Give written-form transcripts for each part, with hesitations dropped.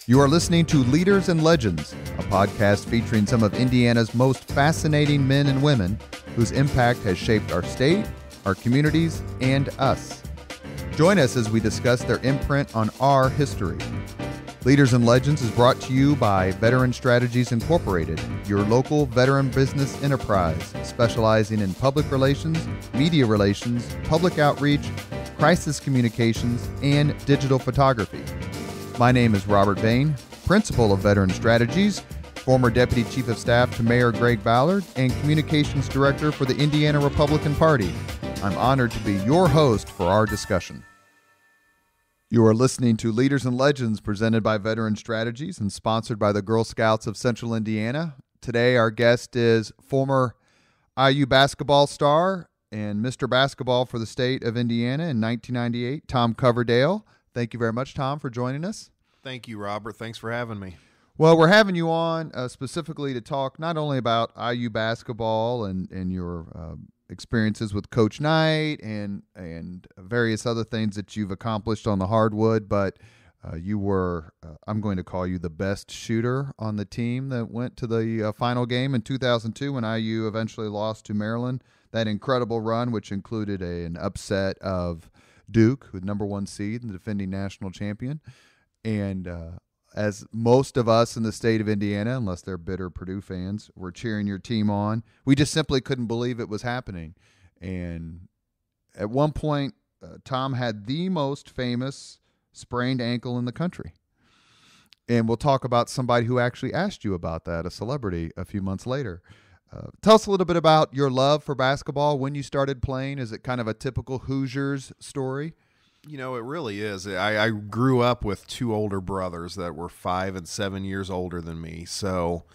You are listening to Leaders and Legends, a podcast featuring some of Indiana's most fascinating men and women whose impact has shaped our state, our communities, and us. Join us as we discuss their imprint on our history. Leaders and Legends is brought to you by Veteran Strategies Incorporated, your local veteran business enterprise specializing in public relations, media relations, public outreach, crisis communications, and digital photography. My name is Robert Vane, Principal of Veteran Strategies, former Deputy Chief of Staff to Mayor Greg Ballard, and Communications Director for the Indiana Republican Party. I'm honored to be your host for our discussion. You are listening to Leaders and Legends presented by Veteran Strategies and sponsored by the Girl Scouts of Central Indiana. Today, our guest is former IU basketball star and Mr. Basketball for the state of Indiana in 1998, Tom Coverdale. Thank you very much, Tom, for joining us. Thank you, Robert. Thanks for having me. Well, we're having you on specifically to talk not only about IU basketball and your experiences with Coach Knight and various other things that you've accomplished on the hardwood, but you were, I'm going to call you the best shooter on the team that went to the final game in 2002 when IU eventually lost to Maryland. That incredible run, which included an upset of Duke, who number one seed and the defending national champion. And as most of us in the state of Indiana, unless they're bitter Purdue fans, were cheering your team on, we just simply couldn't believe it was happening. And at one point, Tom had the most famous sprained ankle in the country. And we'll talk about somebody who actually asked you about that, a celebrity, a few months later. Tell us a little bit about your love for basketball, when you started playing. Is it kind of a typical Hoosiers story? You know, it really is. I grew up with two older brothers that were 5 and 7 years older than me. So,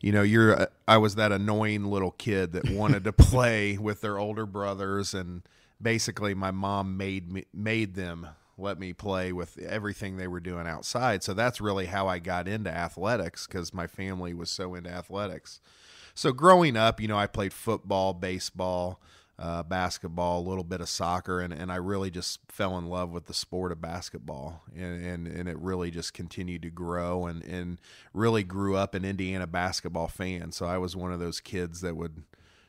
you know, I was that annoying little kid that wanted to play with their older brothers, and basically my mom made them let me play with everything they were doing outside. So that's really how I got into athletics, because my family was so into athletics. So growing up, you know, I played football, baseball, basketball, a little bit of soccer, and I really just fell in love with the sport of basketball, and it really just continued to grow and really grew up an Indiana basketball fan. So I was one of those kids that would,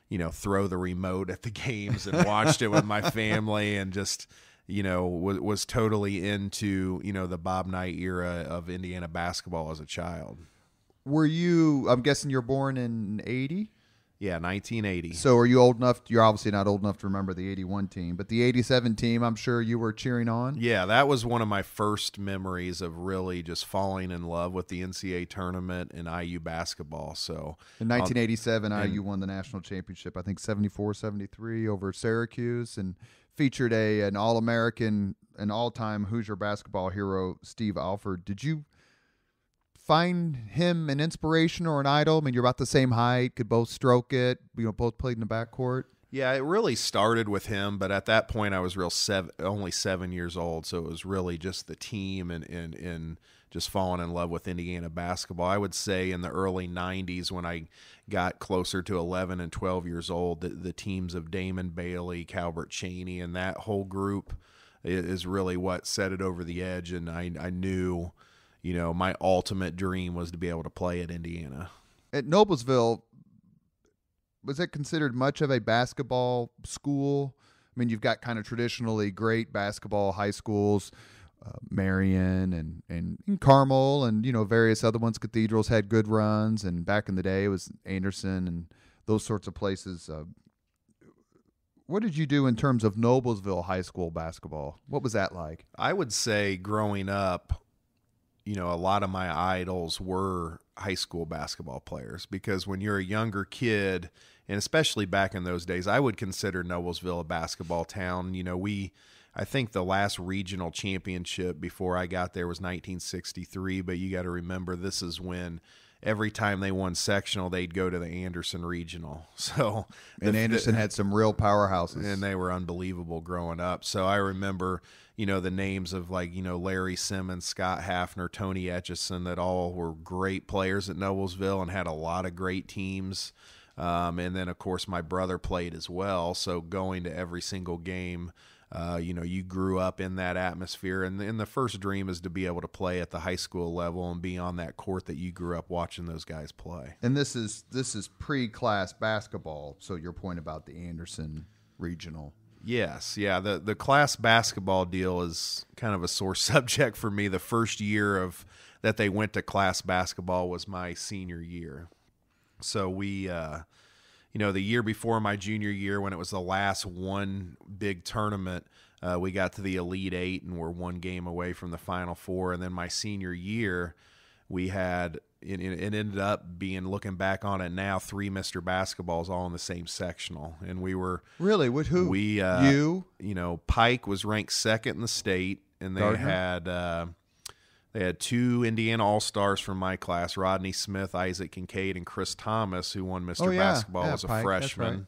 you know, throw the remote at the games and watched it with my family, and just, you know, was totally into, you know, the Bob Knight era of Indiana basketball as a child. Were you, I'm guessing you're born in 80? Yeah, 1980. So are you old enough? You're obviously not old enough to remember the 81 team, but the 87 team, I'm sure you were cheering on? Yeah, that was one of my first memories of really just falling in love with the NCAA tournament and IU basketball. So in 1987, IU won the national championship, I think 74-73 over Syracuse, and featured an All-American, an all-time Hoosier basketball hero, Steve Alford. Did you find him an inspiration or an idol? I mean, you're about the same height, could both stroke it, you know, both played in the backcourt. Yeah, it really started with him, but at that point I was only 7 years old, so it was really just the team and just falling in love with Indiana basketball. I would say in the early 90s, when I got closer to 11 and 12 years old, the teams of Damon Bailey, Calbert Chaney, and that whole group is really what set it over the edge, and I knew, you know, my ultimate dream was to be able to play at Indiana. At Noblesville, was it considered much of a basketball school? I mean, you've got kind of traditionally great basketball high schools, Marion and Carmel, and, you know, various other ones. Cathedrals had good runs, and back in the day it was Anderson and those sorts of places. What did you do in terms of Noblesville high school basketball? What was that like? I would say growing up, you know, a lot of my idols were high school basketball players, because when you're a younger kid, and especially back in those days, I would consider Noblesville a basketball town. You know, I think the last regional championship before I got there was 1963, but you got to remember, this is when every time they won sectional, they'd go to the Anderson regional. So, and Anderson had some real powerhouses, and they were unbelievable growing up. So I remember, you know, the names of, like, you know, Larry Simmons, Scott Hafner, Tony Etchison, that all were great players at Noblesville and had a lot of great teams. And then, of course, my brother played as well. So going to every single game You grew up in that atmosphere, and the first dream is to be able to play at the high school level and be on that court that you grew up watching those guys play. And this is pre-class basketball. So your point about the Anderson regional. Yes, yeah. The class basketball deal is kind of a sore subject for me. The first year that they went to class basketball was my senior year. So we, the year before my junior year, when it was the last one big tournament, we got to the Elite Eight and we're one game away from the Final Four. And then my senior year, we had it ended up being, looking back on it now, 3 Mr. Basketballs all in the same sectional, and we were really with who? We Pike was ranked second in the state, and they had 2 Indiana All-Stars from my class, Rodney Smith, Isaac Kincaid, and Chris Thomas, who won Mr. Basketball as a Pike, freshman. right.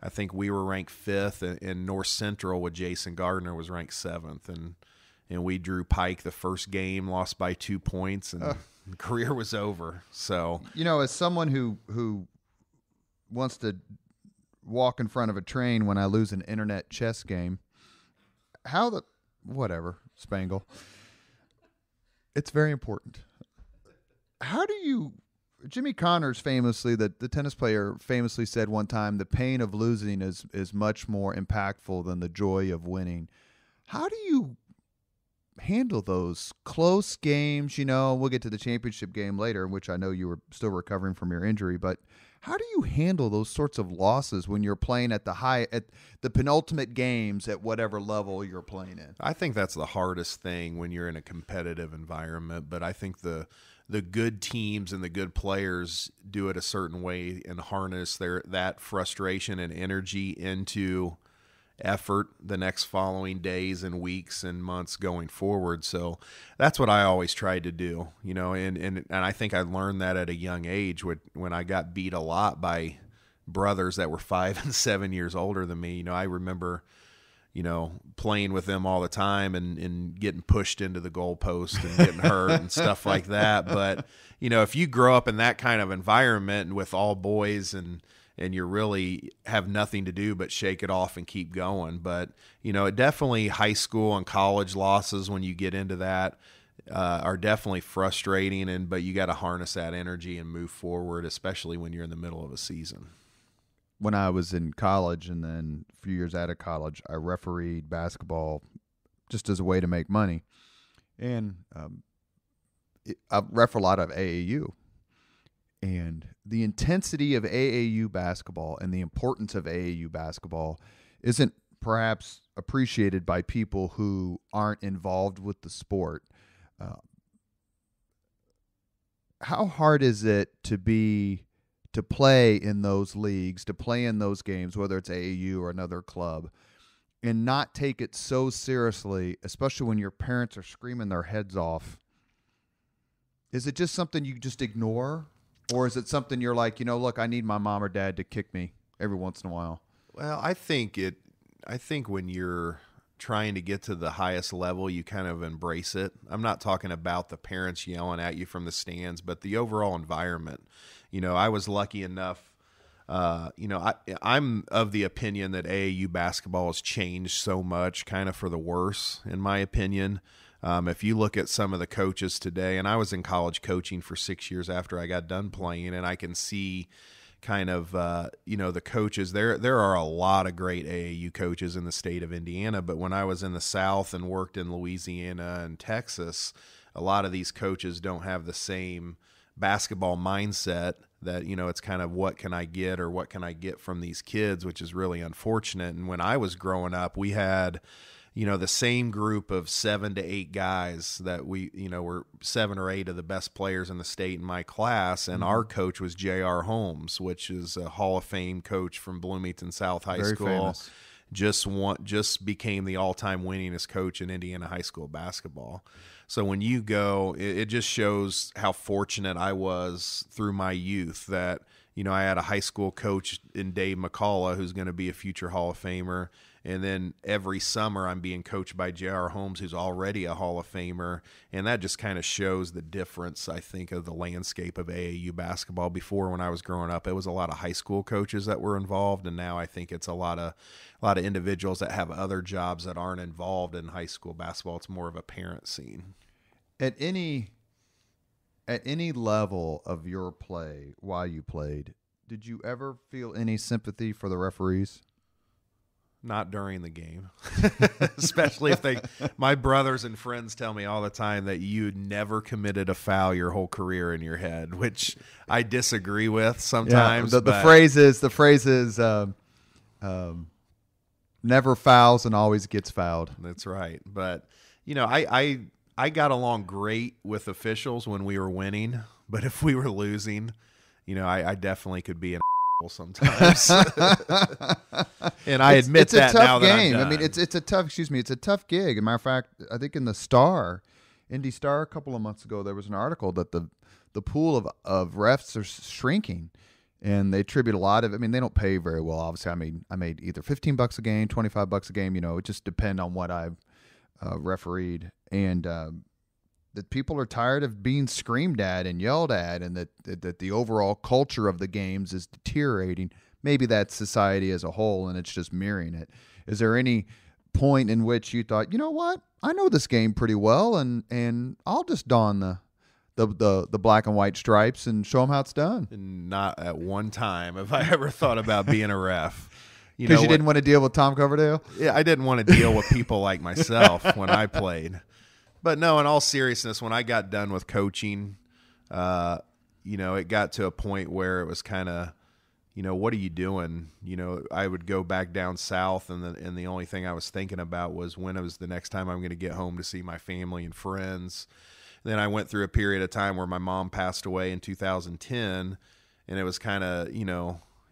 I think we were ranked 5th, and North Central with Jason Gardner was ranked 7th, and we drew Pike the first game, lost by 2 points, and the career was over. So, as someone who wants to walk in front of a train when I lose an internet chess game, Spangle. It's very important. How do you Jimmy Connors famously, the tennis player, famously said one time, the pain of losing is much more impactful than the joy of winning. How do you handle those close games? We'll get to the championship game later, which I know you were still recovering from your injury, but how do you handle those sorts of losses when you're playing at the penultimate games at whatever level you're playing in? I think that's the hardest thing when you're in a competitive environment, but I think the good teams and the good players do it a certain way and harness that frustration and energy into effort the next following days and weeks and months going forward. So that's what I always tried to do, and I think I learned that at a young age when I got beat a lot by brothers that were 5 and 7 years older than me. I remember, playing with them all the time and getting pushed into the goalpost and getting hurt and stuff like that. But, if you grow up in that kind of environment and with all boys and you really have nothing to do but shake it off and keep going. But, definitely high school and college losses when you get into that are definitely frustrating, but you got to harness that energy and move forward, especially when you're in the middle of a season. When I was in college and then a few years out of college, I refereed basketball just as a way to make money. And I ref a lot of AAU. And the intensity of AAU basketball and the importance of AAU basketball isn't perhaps appreciated by people who aren't involved with the sport. How hard is it to play in those leagues, to play in those games, whether it's AAU or another club, and not take it so seriously, especially when your parents are screaming their heads off? Is it just something you just ignore? Or is it something you're like, look, I need my mom or dad to kick me every once in a while? Well, I think when you're trying to get to the highest level, you kind of embrace it. I'm not talking about the parents yelling at you from the stands, but the overall environment. I was lucky enough, I'm of the opinion that AAU basketball has changed so much kind of for the worse, in my opinion. If you look at some of the coaches today, and I was in college coaching for 6 years after I got done playing, and I can see kind of, the coaches. There are a lot of great AAU coaches in the state of Indiana, but when I was in the South and worked in Louisiana and Texas, a lot of these coaches don't have the same basketball mindset that, it's kind of what can I get from these kids, which is really unfortunate. And when I was growing up, we had the same group of 7 to 8 guys that we, were 7 or 8 of the best players in the state in my class. And our coach was J.R. Holmes, which is a Hall of Fame coach from Bloomington South High School. Famous. Just became the all-time winningest coach in Indiana high school basketball. So when you go, it just shows how fortunate I was through my youth that, I had a high school coach in Dave McCullough who's going to be a future Hall of Famer. And then every summer I'm being coached by J.R. Holmes, who's already a Hall of Famer. And that just kind of shows the difference, I think, of the landscape of AAU basketball. Before, when I was growing up, it was a lot of high school coaches that were involved. And now I think it's a lot of individuals that have other jobs that aren't involved in high school basketball. It's more of a parent scene. At any level of your play while you played, did you ever feel any sympathy for the referees? Not during the game, especially if my brothers and friends tell me all the time that you never committed a foul your whole career in your head, which I disagree with sometimes. Yeah, the phrase is never fouls and always gets fouled. That's right. But, I got along great with officials when we were winning, but if we were losing, I definitely could be an sometimes. And I admit it's that a tough now game. that I'm done. It's a tough, it's a tough gig. As a matter of fact, I think in the Star, Indy Star, a couple of months ago, there was an article that the pool of refs are shrinking, and they attribute a lot of. They don't pay very well. Obviously, I made either $15 a game, $25 a game. It just depends on what I've refereed, and that people are tired of being screamed at and yelled at, and that the overall culture of the games is deteriorating. Maybe that's society as a whole, and it's just mirroring it. Is there any point in which you thought, you know what, I know this game pretty well, and I'll just don the black and white stripes and show them how it's done? And not at one time have I ever thought about being a ref. Because you didn't want to deal with Tom Coverdale? Yeah, I didn't want to deal with people like myself when I played. But no, in all seriousness, when I got done with coaching, it got to a point where it was kind of, what are you doing? I would go back down south, and the only thing I was thinking about was when it was the next time I'm going to get home to see my family and friends. Then I went through a period of time where my mom passed away in 2010, and it was kind of,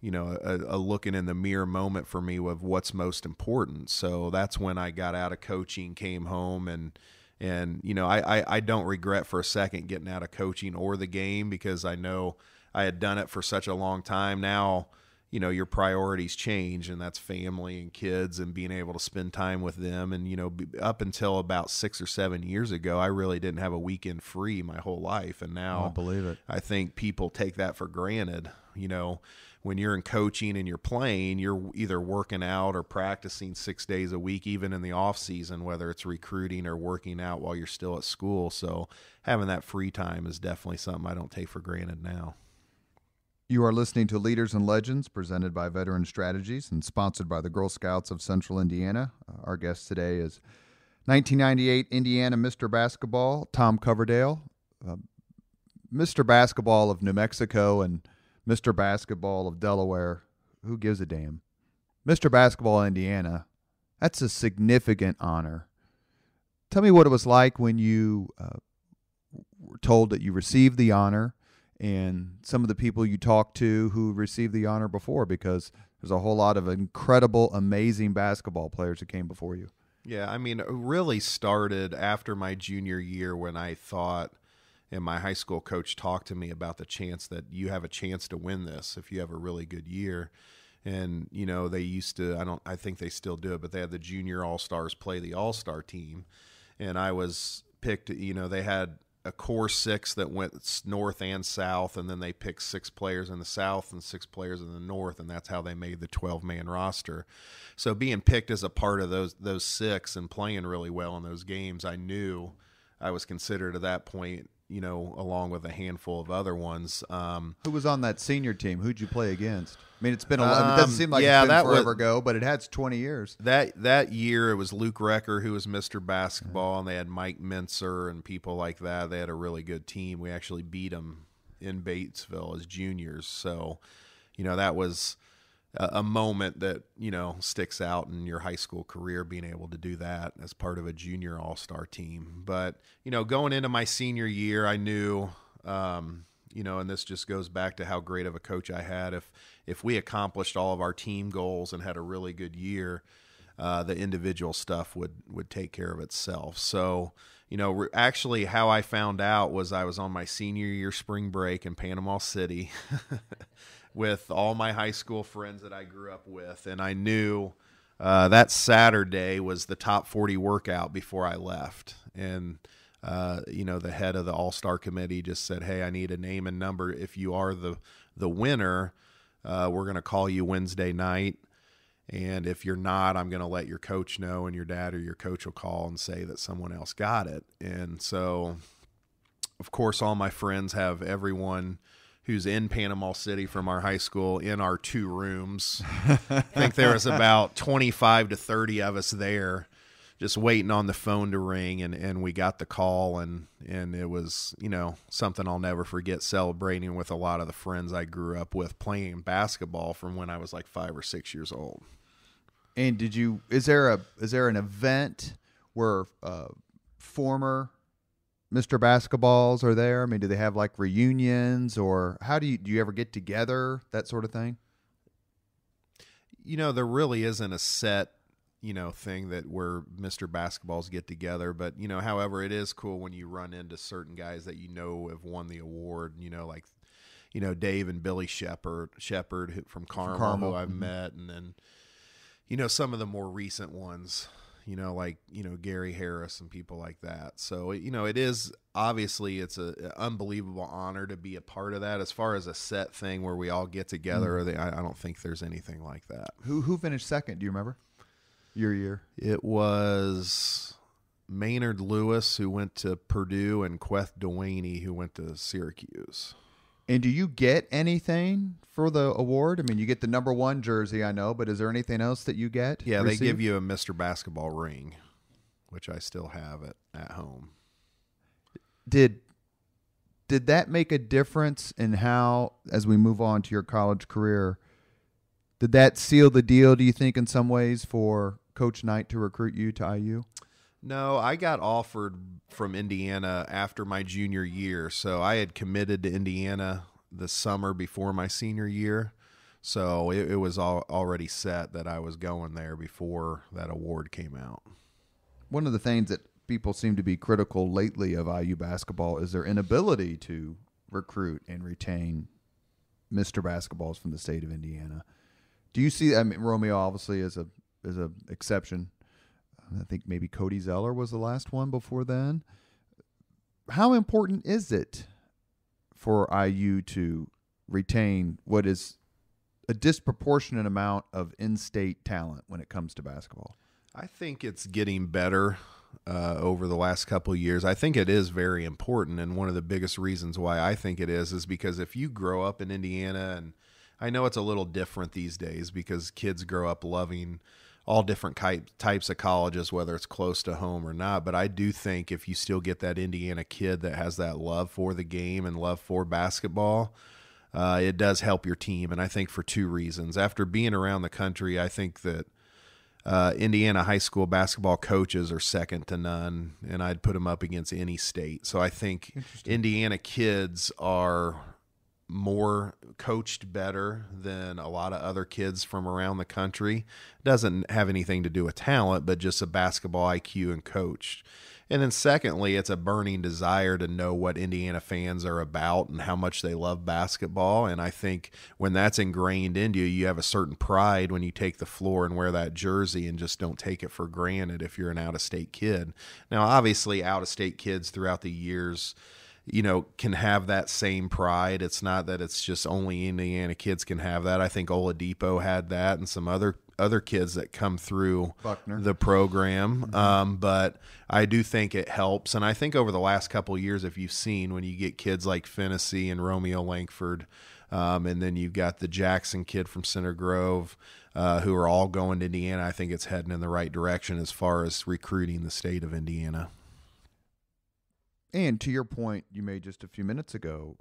a looking in the mirror moment for me of what's most important. So that's when I got out of coaching, came home, and I don't regret for a second getting out of coaching or the game, because I know I had done it for such a long time. Now, your priorities change, and that's family and kids and being able to spend time with them. And, up until about 6 or 7 years ago, I really didn't have a weekend free my whole life. And now I believe it. I think people take that for granted. When you're in coaching and you're playing, you're either working out or practicing 6 days a week, even in the off season, whether it's recruiting or working out while you're still at school. So having that free time is definitely something I don't take for granted now. You are listening to Leaders and Legends, presented by Veteran Strategies and sponsored by the Girl Scouts of Central Indiana. Our guest today is 1998 Indiana Mr. Basketball, Tom Coverdale. Mr. Basketball of New Mexico and Mr. Basketball of Delaware, who gives a damn? Mr. Basketball Indiana, that's a significant honor. Tell me what it was like when you were told that you received the honor, and some of the people you talked to who received the honor before, because there's a whole lot of incredible, amazing basketball players who came before you. Yeah, it really started after my junior year when I thought, and my high school coach talked to me about the chance that you have a chance to win this if you have a really good year. And, they used to, I think they still do it, but they had the junior all-stars play the all-star team. And I was picked, they had a core 6 that went north and south, and then they picked 6 players in the south and 6 players in the north, and that's how they made the 12-man roster. So being picked as a part of those 6 and playing really well in those games, I knew I was considered at that point, along with a handful of other ones. Who was on that senior team? Who'd you play against? It's been it doesn't seem like it's been forever ago, but it has 20 years. That year, it was Luke Recker, who was Mr. Basketball, and they had Mike Mincer and people like that. They had a really good team. We actually beat them in Batesville as juniors. So, that was a moment that, sticks out in your high school career, being able to do that as part of a junior all-star team. But, going into my senior year, I knew, and this just goes back to how great of a coach I had. If we accomplished all of our team goals and had a really good year, the individual stuff would take care of itself. So, actually how I found out was I was on my senior year spring break in Panama City with all my high school friends that I grew up with. And I knew that Saturday was the top 40 workout before I left. And, the head of the All-Star committee just said, hey, I need a name and number. If you are the winner, we're going to call you Wednesday night. And if you're not, I'm going to let your coach know, and your dad or your coach will call and say that someone else got it. And so, of course, all my friends have everyone who's in Panama City from our high school in our 2 rooms. I think there was about 25 to 30 of us there just waiting on the phone to ring, and we got the call, and it was, something I'll never forget, celebrating with a lot of the friends I grew up with playing basketball from when I was like 5 or 6 years old. And is there an event where former Mr. Basketballs are there? I mean, do they have like reunions, or how do you ever get together, that sort of thing? There really isn't a set, thing that where Mr. Basketballs get together. But, however, it is cool when you run into certain guys that have won the award, like, Dave and Billy Shepard from Carmel, who I've met. And then, some of the more recent ones, like, Gary Harris and people like that. So, it is obviously it's an unbelievable honor to be a part of that. As far as a set thing where we all get together, I don't think there's anything like that. Who finished second? Do you remember your year? It was Maynard Lewis, who went to Purdue, and Queth Dewaney, who went to Syracuse. And do you get anything for the award? I mean, you get the number 1 jersey, I know, but is there anything else that you get? Yeah, they give you a Mr. Basketball ring, which I still have at home. Did that make a difference in how, as we move on to your college career, did that seal the deal, do you think, in some ways, for Coach Knight to recruit you to IU? No, I got offered from Indiana after my junior year. So I had committed to Indiana the summer before my senior year. So it was already set that I was going there before that award came out. One of the things that people seem to be critical lately of IU basketball is their inability to recruit and retain Mr. Basketballs from the state of Indiana. Do you see, I mean, Romeo obviously is a exception. I think maybe Cody Zeller was the last one before then. How important is it for IU to retain what is a disproportionate amount of in-state talent when it comes to basketball? I think it's getting better over the last couple of years. I think it is very important, and one of the biggest reasons why I think it is because if you grow up in Indiana, and I know it's a little different these days because kids grow up loving all different types of colleges, whether it's close to home or not. But I do think if you still get that Indiana kid that has that love for the game and love for basketball, it does help your team. And I think for 2 reasons. After being around the country, I think that Indiana high school basketball coaches are second to none, and I'd put them up against any state. So I think Indiana kids are more coached better than a lot of other kids from around the country. Doesn't have anything to do with talent, but just a basketball IQ and coached. And then secondly, it's a burning desire to know what Indiana fans are about and how much they love basketball. And I think when that's ingrained into you, you have a certain pride when you take the floor and wear that jersey and just don't take it for granted if you're an out-of-state kid. Now, obviously, out-of-state kids throughout the years, can have that same pride. It's not that it's just only Indiana kids can have that. I think Oladipo had that and some other kids that come through Buckner. The program. But I do think it helps. And I think over the last couple of years, if you've seen when you get kids like Fennessy and Romeo Langford, and then you've got the Jackson kid from Center Grove, who are all going to Indiana, I think it's heading in the right direction as far as recruiting the state of Indiana. And to your point you made just a few minutes ago,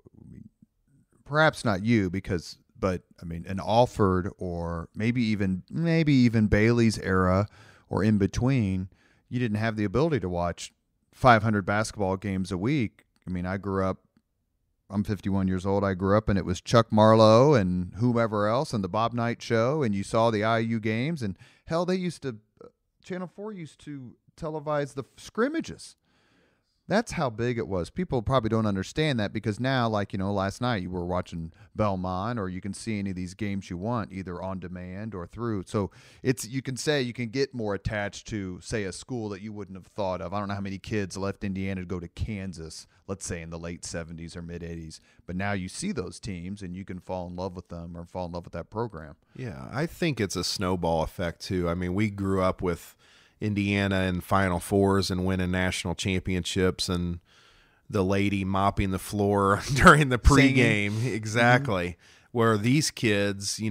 perhaps not you, but an Alford or maybe even Bailey's era or in between, you didn't have the ability to watch 500 basketball games a week. I'm 51 years old. I grew up and it was Chuck Marlowe and whomever else and the Bob Knight Show, and you saw the IU games, and hell, Channel 4 used to televise the scrimmages. That's how big it was. People probably don't understand that because now, like, last night you were watching Belmont, or you can see any of these games you want either on demand or through. So you can get more attached to, say, a school that you wouldn't have thought of. I don't know how many kids left Indiana to go to Kansas, let's say in the late 70s or mid 80s. But now you see those teams and you can fall in love with them or fall in love with that program. Yeah, I think it's a snowball effect too. I mean, we grew up with Indiana in Final Fours and winning national championships, and the lady mopping the floor during the pregame. Singing. Exactly. Mm-hmm. Where these kids,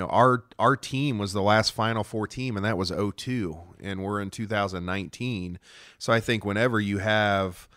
our team was the last Final Four team, and that was 2002, and we're in 2019. So I think whenever you have,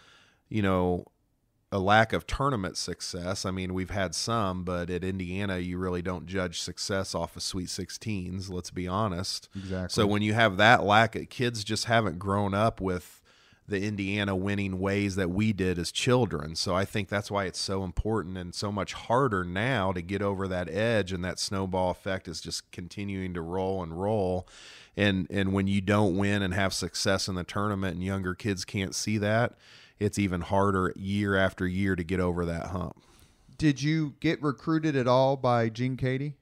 a lack of tournament success. I mean, we've had some, but at Indiana, you really don't judge success off of Sweet 16s, let's be honest. Exactly. So when you have that lack of kids, just haven't grown up with the Indiana winning ways that we did as children. So I think that's why it's so important and so much harder now to get over that edge, and that snowball effect is just continuing to roll and roll. And when you don't win and have success in the tournament and younger kids can't see that, it's even harder year after year to get over that hump. Did you get recruited at all by Gene Cady?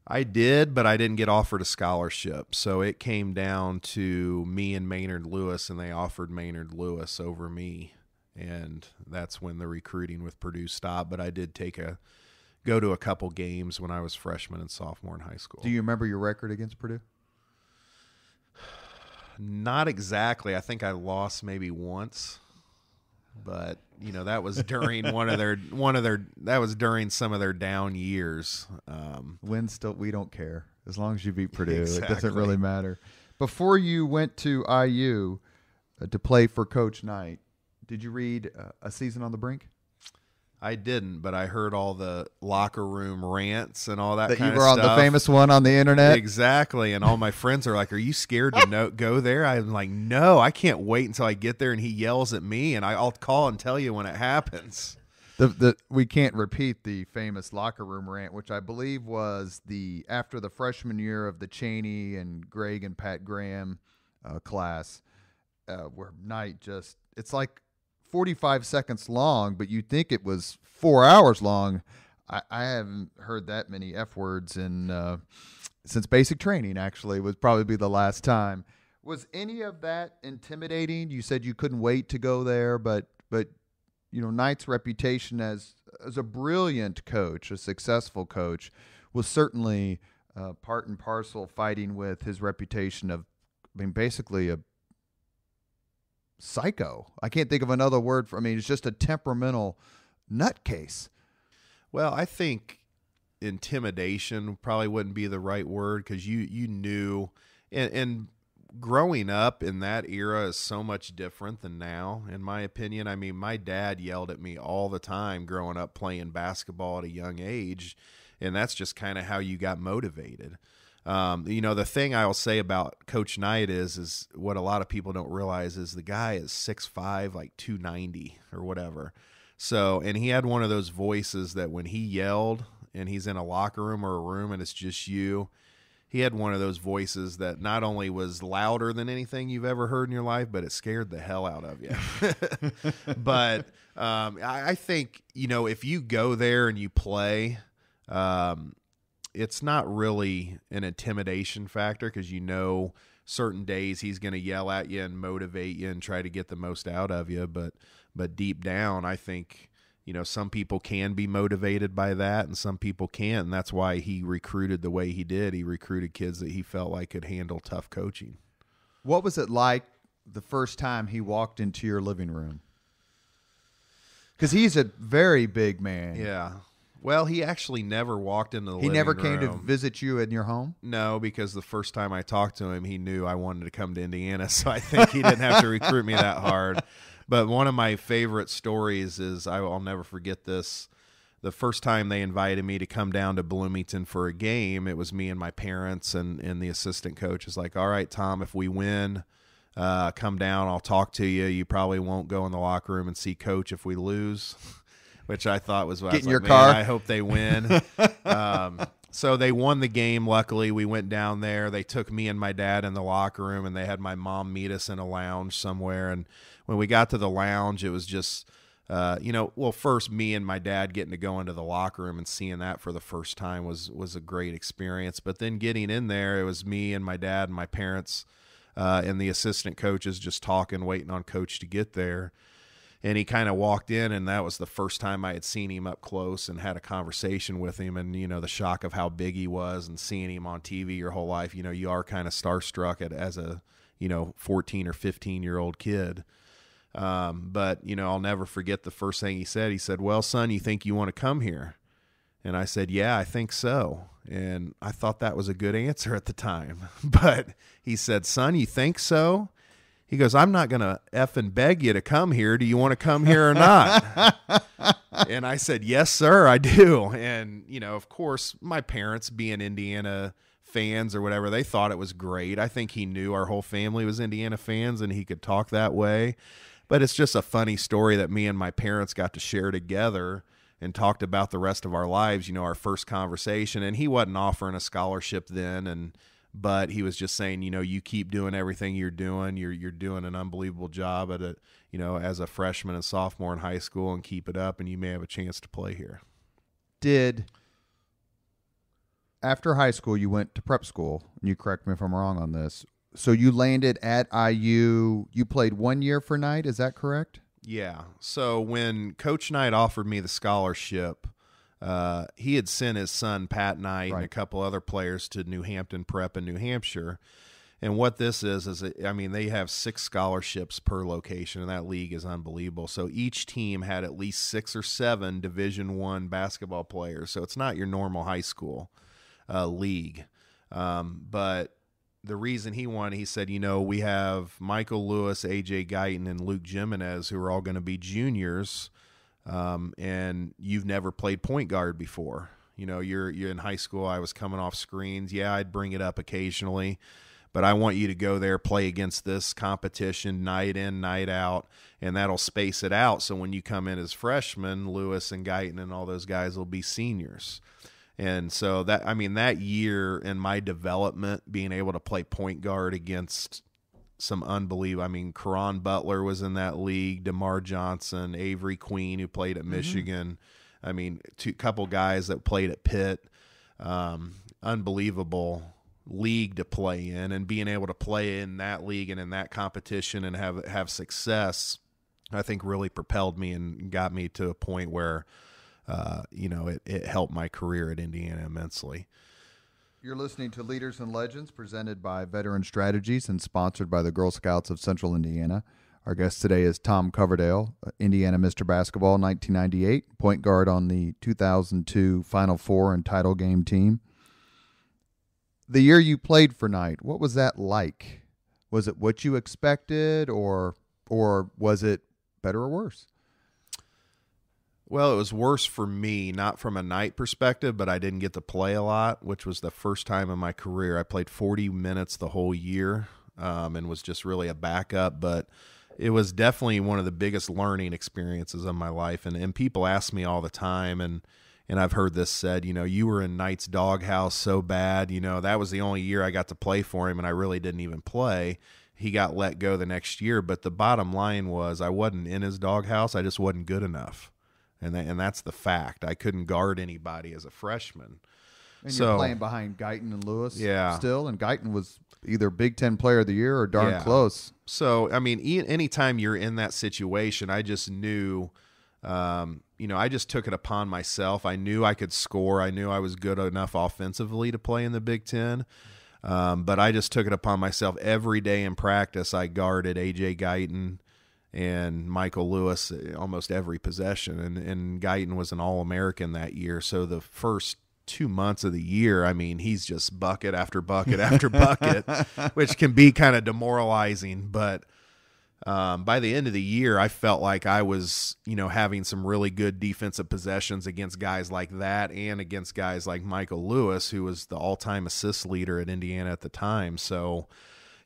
I did, but I didn't get offered a scholarship. So it came down to me and Maynard Lewis, and they offered Maynard Lewis over me. And that's when the recruiting with Purdue stopped. But I did go to a couple games when I was freshman and sophomore in high school. Do you remember your record against Purdue? Not exactly. I think I lost maybe once. But that was during that was during some of their down years. Win still, we don't care as long as you beat Purdue. Exactly. It doesn't really matter. Before you went to IU to play for Coach Knight, did you read A Season on the Brink? I didn't, but I heard all the locker room rants and all that kind of stuff. That you were on the famous one on the internet? Exactly. And all my friends are like, are you scared to go there? I'm like, no, I can't wait until I get there and he yells at me, and I'll call and tell you when it happens. We can't repeat the famous locker room rant, which I believe was after the freshman year of the Cheney and Greg and Pat Graham class, where Knight it's like 45 seconds long, but you'd think it was 4 hours long. I haven't heard that many F words since basic training, actually, would probably be the last time. Was any of that intimidating? You said you couldn't wait to go there, but Knight's reputation as a brilliant coach, a successful coach, was certainly part and parcel fighting with his reputation of being basically a psycho. I can't think of another word it's just a temperamental nutcase. Well, I think intimidation probably wouldn't be the right word, because you knew, and growing up in that era is so much different than now, in my opinion. I mean, my dad yelled at me all the time growing up playing basketball at a young age, and that's just kind of how you got motivated. The thing I will say about Coach Knight is what a lot of people don't realize is the guy is 6'5", like 290 or whatever. So, and he had one of those voices that when he yelled and he's in a locker room or a room and it's just you, he had one of those voices that not only was louder than anything you've ever heard in your life, but it scared the hell out of you. But I think, if you go there and you play, it's not really an intimidation factor, because certain days he's going to yell at you and motivate you and try to get the most out of you. But deep down, I think, some people can be motivated by that and some people can't. And that's why he recruited the way he did. He recruited kids that he felt like could handle tough coaching. What was it like the first time he walked into your living room? Because he's a very big man. Yeah. Well, he actually never walked into the living room. He never came to visit you in your home? No, because the first time I talked to him, he knew I wanted to come to Indiana, so I think he didn't have to recruit me that hard. But one of my favorite stories is, I'll never forget this. The first time they invited me to come down to Bloomington for a game, it was me and my parents, and the assistant coach was like, all right, Tom, if we win, come down, I'll talk to you. You probably won't go in the locker room and see Coach if we lose. Which I thought was, get in your car. I hope they win. So they won the game. Luckily, we went down there. They took me and my dad in the locker room, and they had my mom meet us in a lounge somewhere. And when we got to the lounge, it was just, first me and my dad getting to go into the locker room and seeing that for the first time was a great experience. But then getting in there, it was me and my dad and my parents and the assistant coaches just talking, waiting on Coach to get there. And he kind of walked in, and that was the first time I had seen him up close and had a conversation with him. And, the shock of how big he was and seeing him on TV your whole life, you are kind of starstruck as a, 14 or 15-year-old kid. But, I'll never forget the first thing he said. He said, "Well, son, you think you want to come here?" And I said, "Yeah, I think so." And I thought that was a good answer at the time. But he said, "Son, you think so?" He goes, "I'm not going to effing beg you to come here. Do you want to come here or not?" And I said, "Yes, sir, I do." And, of course, my parents, being Indiana fans or whatever, they thought it was great. I think he knew our whole family was Indiana fans and he could talk that way. But it's just a funny story that me and my parents got to share together and talked about the rest of our lives, our first conversation. And he wasn't offering a scholarship then, but he was just saying, you keep doing everything you're doing. You're doing an unbelievable job at it, as a freshman and sophomore in high school, and keep it up, and you may have a chance to play here. After high school, you went to prep school, and you correct me if I'm wrong on this. So you landed at IU. You played 1 year for Knight. Is that correct? Yeah. So when Coach Knight offered me the scholarship, he had sent his son, Pat Knight, and a couple other players to New Hampton Prep in New Hampshire. And what this is they have 6 scholarships per location, and that league is unbelievable. So each team had at least 6 or 7 Division I basketball players. So it's not your normal high school league. But the reason he won, he said, we have Michael Lewis, A.J. Guyton, and Luke Jimenez, who are all going to be juniors. And you've never played point guard before. You're in high school. I was coming off screens. Yeah, I'd bring it up occasionally, but I want you to go there, play against this competition night in, night out, and that'll space it out. So when you come in as freshmen, Lewis and Guyton and all those guys will be seniors. And so that year in my development, being able to play point guard against some unbelievable. Caron Butler was in that league, DeMar Johnson, Avery Queen, who played at Michigan. Couple guys that played at Pitt. Unbelievable league to play in, and being able to play in that league and in that competition and have success, I think really propelled me and got me to a point where, it helped my career at Indiana immensely. You're listening to Leaders and Legends, presented by Veteran Strategies and sponsored by the Girl Scouts of Central Indiana. Our guest today is Tom Coverdale, Indiana Mr. Basketball 1998, point guard on the 2002 Final Four and title game team. The year you played for Knight, what was that like? Was it what you expected, or was it better or worse? Well, it was worse for me, not from a Knight perspective, but I didn't get to play a lot, which was the first time in my career. I played 40 minutes the whole year and was just really a backup, but it was definitely one of the biggest learning experiences of my life. And people ask me all the time, and I've heard this said, you were in Knight's doghouse so bad, that was the only year I got to play for him, and I really didn't even play. He got let go the next year, but the bottom line was I wasn't in his doghouse. I just wasn't good enough. And that's the fact. I couldn't guard anybody as a freshman. And you're playing behind Guyton and Lewis still, and Guyton was either Big Ten Player of the Year or darn close. So, anytime you're in that situation, I just knew, I just took it upon myself. I knew I could score. I knew I was good enough offensively to play in the Big Ten. But I just took it upon myself. Every day in practice, I guarded A.J. Guyton and Michael Lewis almost every possession. And Guyton was an All-American that year. So the first 2 months of the year, he's just bucket after bucket after bucket, which can be kind of demoralizing. But by the end of the year, I felt like I was, having some really good defensive possessions against guys like that and against guys like Michael Lewis, who was the all-time assist leader at Indiana at the time. So,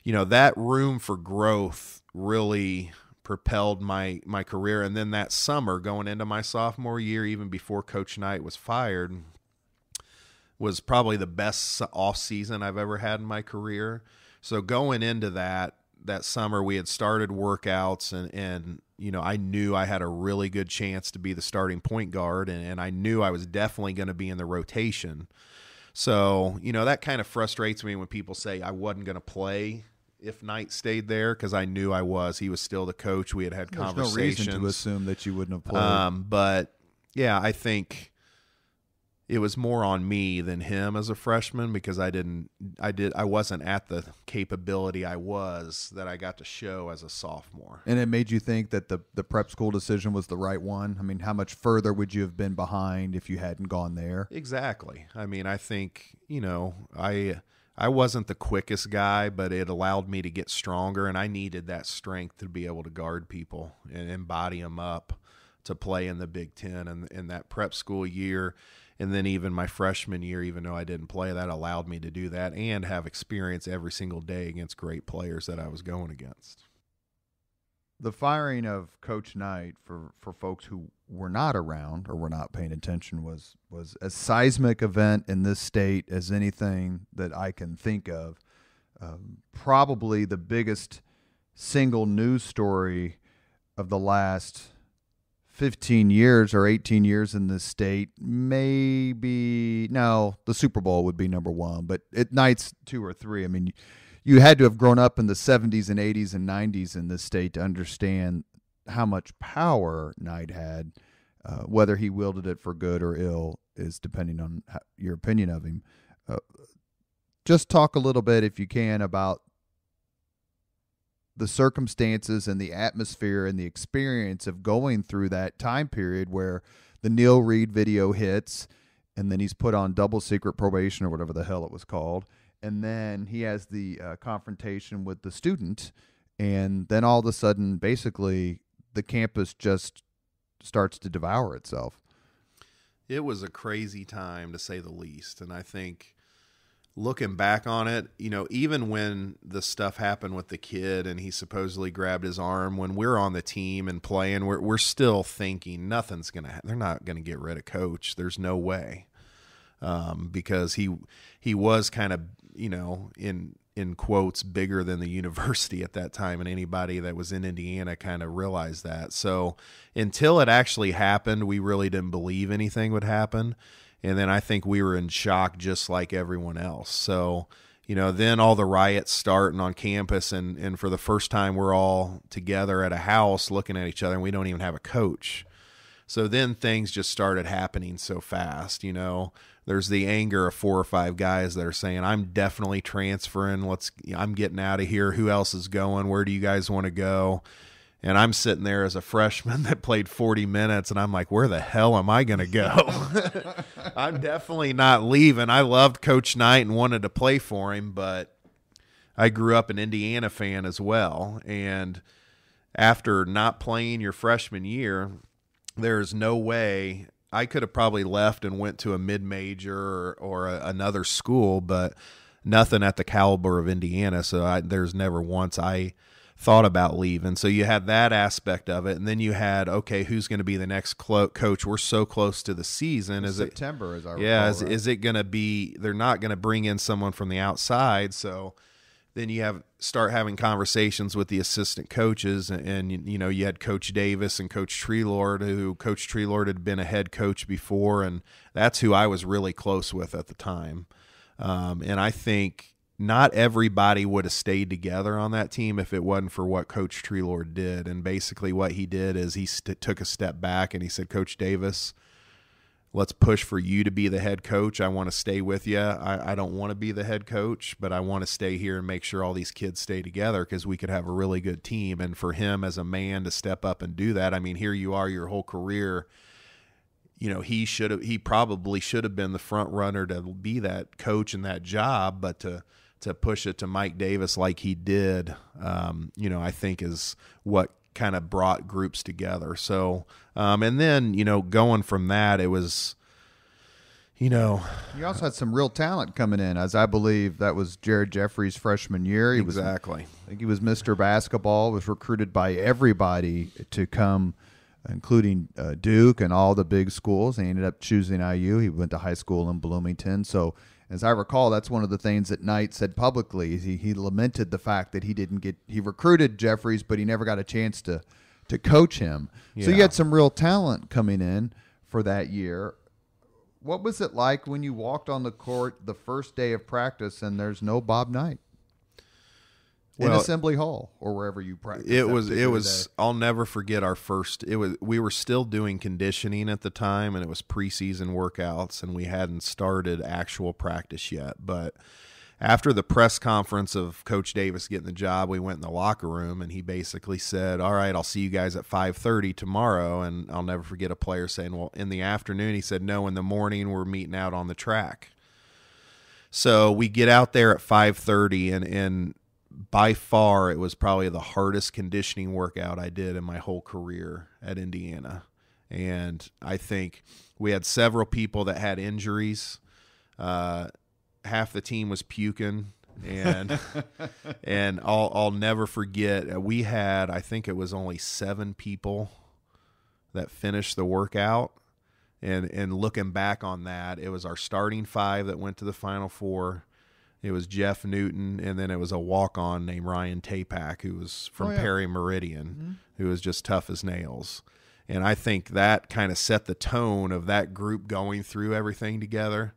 that room for growth really propelled my career. And then that summer, going into my sophomore year, even before Coach Knight was fired, was probably the best off season I've ever had in my career. So going into that summer, we had started workouts, and I knew I had a really good chance to be the starting point guard, and I knew I was definitely going to be in the rotation. So, that kind of frustrates me when people say I wasn't going to play if Knight stayed there, because I knew I was. He was still the coach. We had conversations. There's no reason to assume that you wouldn't have played. But, yeah, I think it was more on me than him as a freshman, because I wasn't at the capability I was that I got to show as a sophomore. And it made you think that the prep school decision was the right one? I mean, how much further would you have been behind if you hadn't gone there? Exactly. I mean, I think, I wasn't the quickest guy, but it allowed me to get stronger, and I needed that strength to be able to guard people and body them up to play in the Big Ten. And in that prep school year, and then even my freshman year, even though I didn't play, that allowed me to do that and have experience every single day against great players that I was going against. The firing of Coach Knight, for folks who were not around or were not paying attention, was a seismic event in this state as anything that I can think of. Probably the biggest single news story of the last 15 years or 18 years in this state. Maybe, no, the Super Bowl would be number one, but at Knight's 2 or 3. I mean, you had to have grown up in the 70s and 80s and 90s in this state to understand how much power Knight had. Whether he wielded it for good or ill is depending on your opinion of him. Just talk a little bit, if you can, about the circumstances and the atmosphere and the experience of going through that time period where the Neil Reed video hits, and then he's put on double secret probation or whatever the hell it was called. And then he has the confrontation with the student, and then all of a sudden, basically, the campus just starts to devour itself. It was a crazy time, to say the least. And I think looking back on it, even when the stuff happened with the kid and he supposedly grabbed his arm, when we're on the team and playing, we're still thinking nothing's going to they're not going to get rid of Coach. There's no way. Because he was kind of, in quotes, bigger than the university at that time, and anybody that was in Indiana kind of realized that. So until it actually happened, we really didn't believe anything would happen. And then I think we were in shock just like everyone else. So, then all the riots starting on campus, and for the first time we're all together at a house looking at each other, and we don't even have a coach. So then things just started happening so fast. There's the anger of 4 or 5 guys that are saying, I'm definitely transferring. I'm getting out of here. Who else is going? Where do you guys want to go? And I'm sitting there as a freshman that played 40 minutes, and I'm like, where the hell am I going to go? I'm definitely not leaving. I loved Coach Knight and wanted to play for him, but I grew up an Indiana fan as well. And after not playing your freshman year, there's no way. I could have probably left and went to a mid-major or another school, but nothing at the caliber of Indiana. So there's never once I thought about leaving. So you had that aspect of it, and then you had, okay, who's going to be the next coach? We're so close to the season. September, as I recall. Yeah, right? Is it going to be? They're not going to bring in someone from the outside, so then you start having conversations with the assistant coaches, and you had Coach Davis and Coach Treelord, who Coach Treelord had been a head coach before, and that's who I was really close with at the time. And I think not everybody would have stayed together on that team if it wasn't for what Coach Treelord did. And basically what he did is he took a step back and he said, Coach Davis, let's push for you to be the head coach. I want to stay with you. I don't want to be the head coach, but I want to stay here and make sure all these kids stay together because we could have a really good team. And for him as a man to step up and do that, I mean, here you are your whole career. He probably should have been the front runner to be that coach and that job, but to push it to Mike Davis like he did, I think is what kind of brought groups together. So, and then, going from that, it was, You also had some real talent coming in, as I believe that was Jared Jeffries' freshman year. Exactly. I think he was Mr. Basketball, was recruited by everybody to come including Duke and all the big schools. He ended up choosing IU. He went to high school in Bloomington. So as I recall, that's one of the things that Knight said publicly. He lamented the fact that he recruited Jeffries, but he never got a chance to coach him. Yeah. So you had some real talent coming in for that year. What was it like when you walked on the court the first day of practice and there's no Bob Knight in Assembly Hall or wherever you practiced? It was. I'll never forget our first. We were still doing conditioning at the time, and it was preseason workouts, and we hadn't started actual practice yet. But after the press conference of Coach Davis getting the job, we went in the locker room, and he basically said, "All right, I'll see you guys at 5:30 tomorrow." And I'll never forget a player saying, "Well, in the afternoon," he said, "No, in the morning we're meeting out on the track." So we get out there at 5:30, and by far it was probably the hardest conditioning workout I did in my whole career at Indiana. And I think we had several people that had injuries. Half the team was puking, and and I'll never forget, we had, I think it was only 7 people that finished the workout, and looking back on that, it was our starting 5 that went to the Final Four. It was Jeff Newton, and then it was a walk-on named Ryan Tapak, who was from Perry Meridian, who was just tough as nails. And I think that kind of set the tone of that group going through everything together.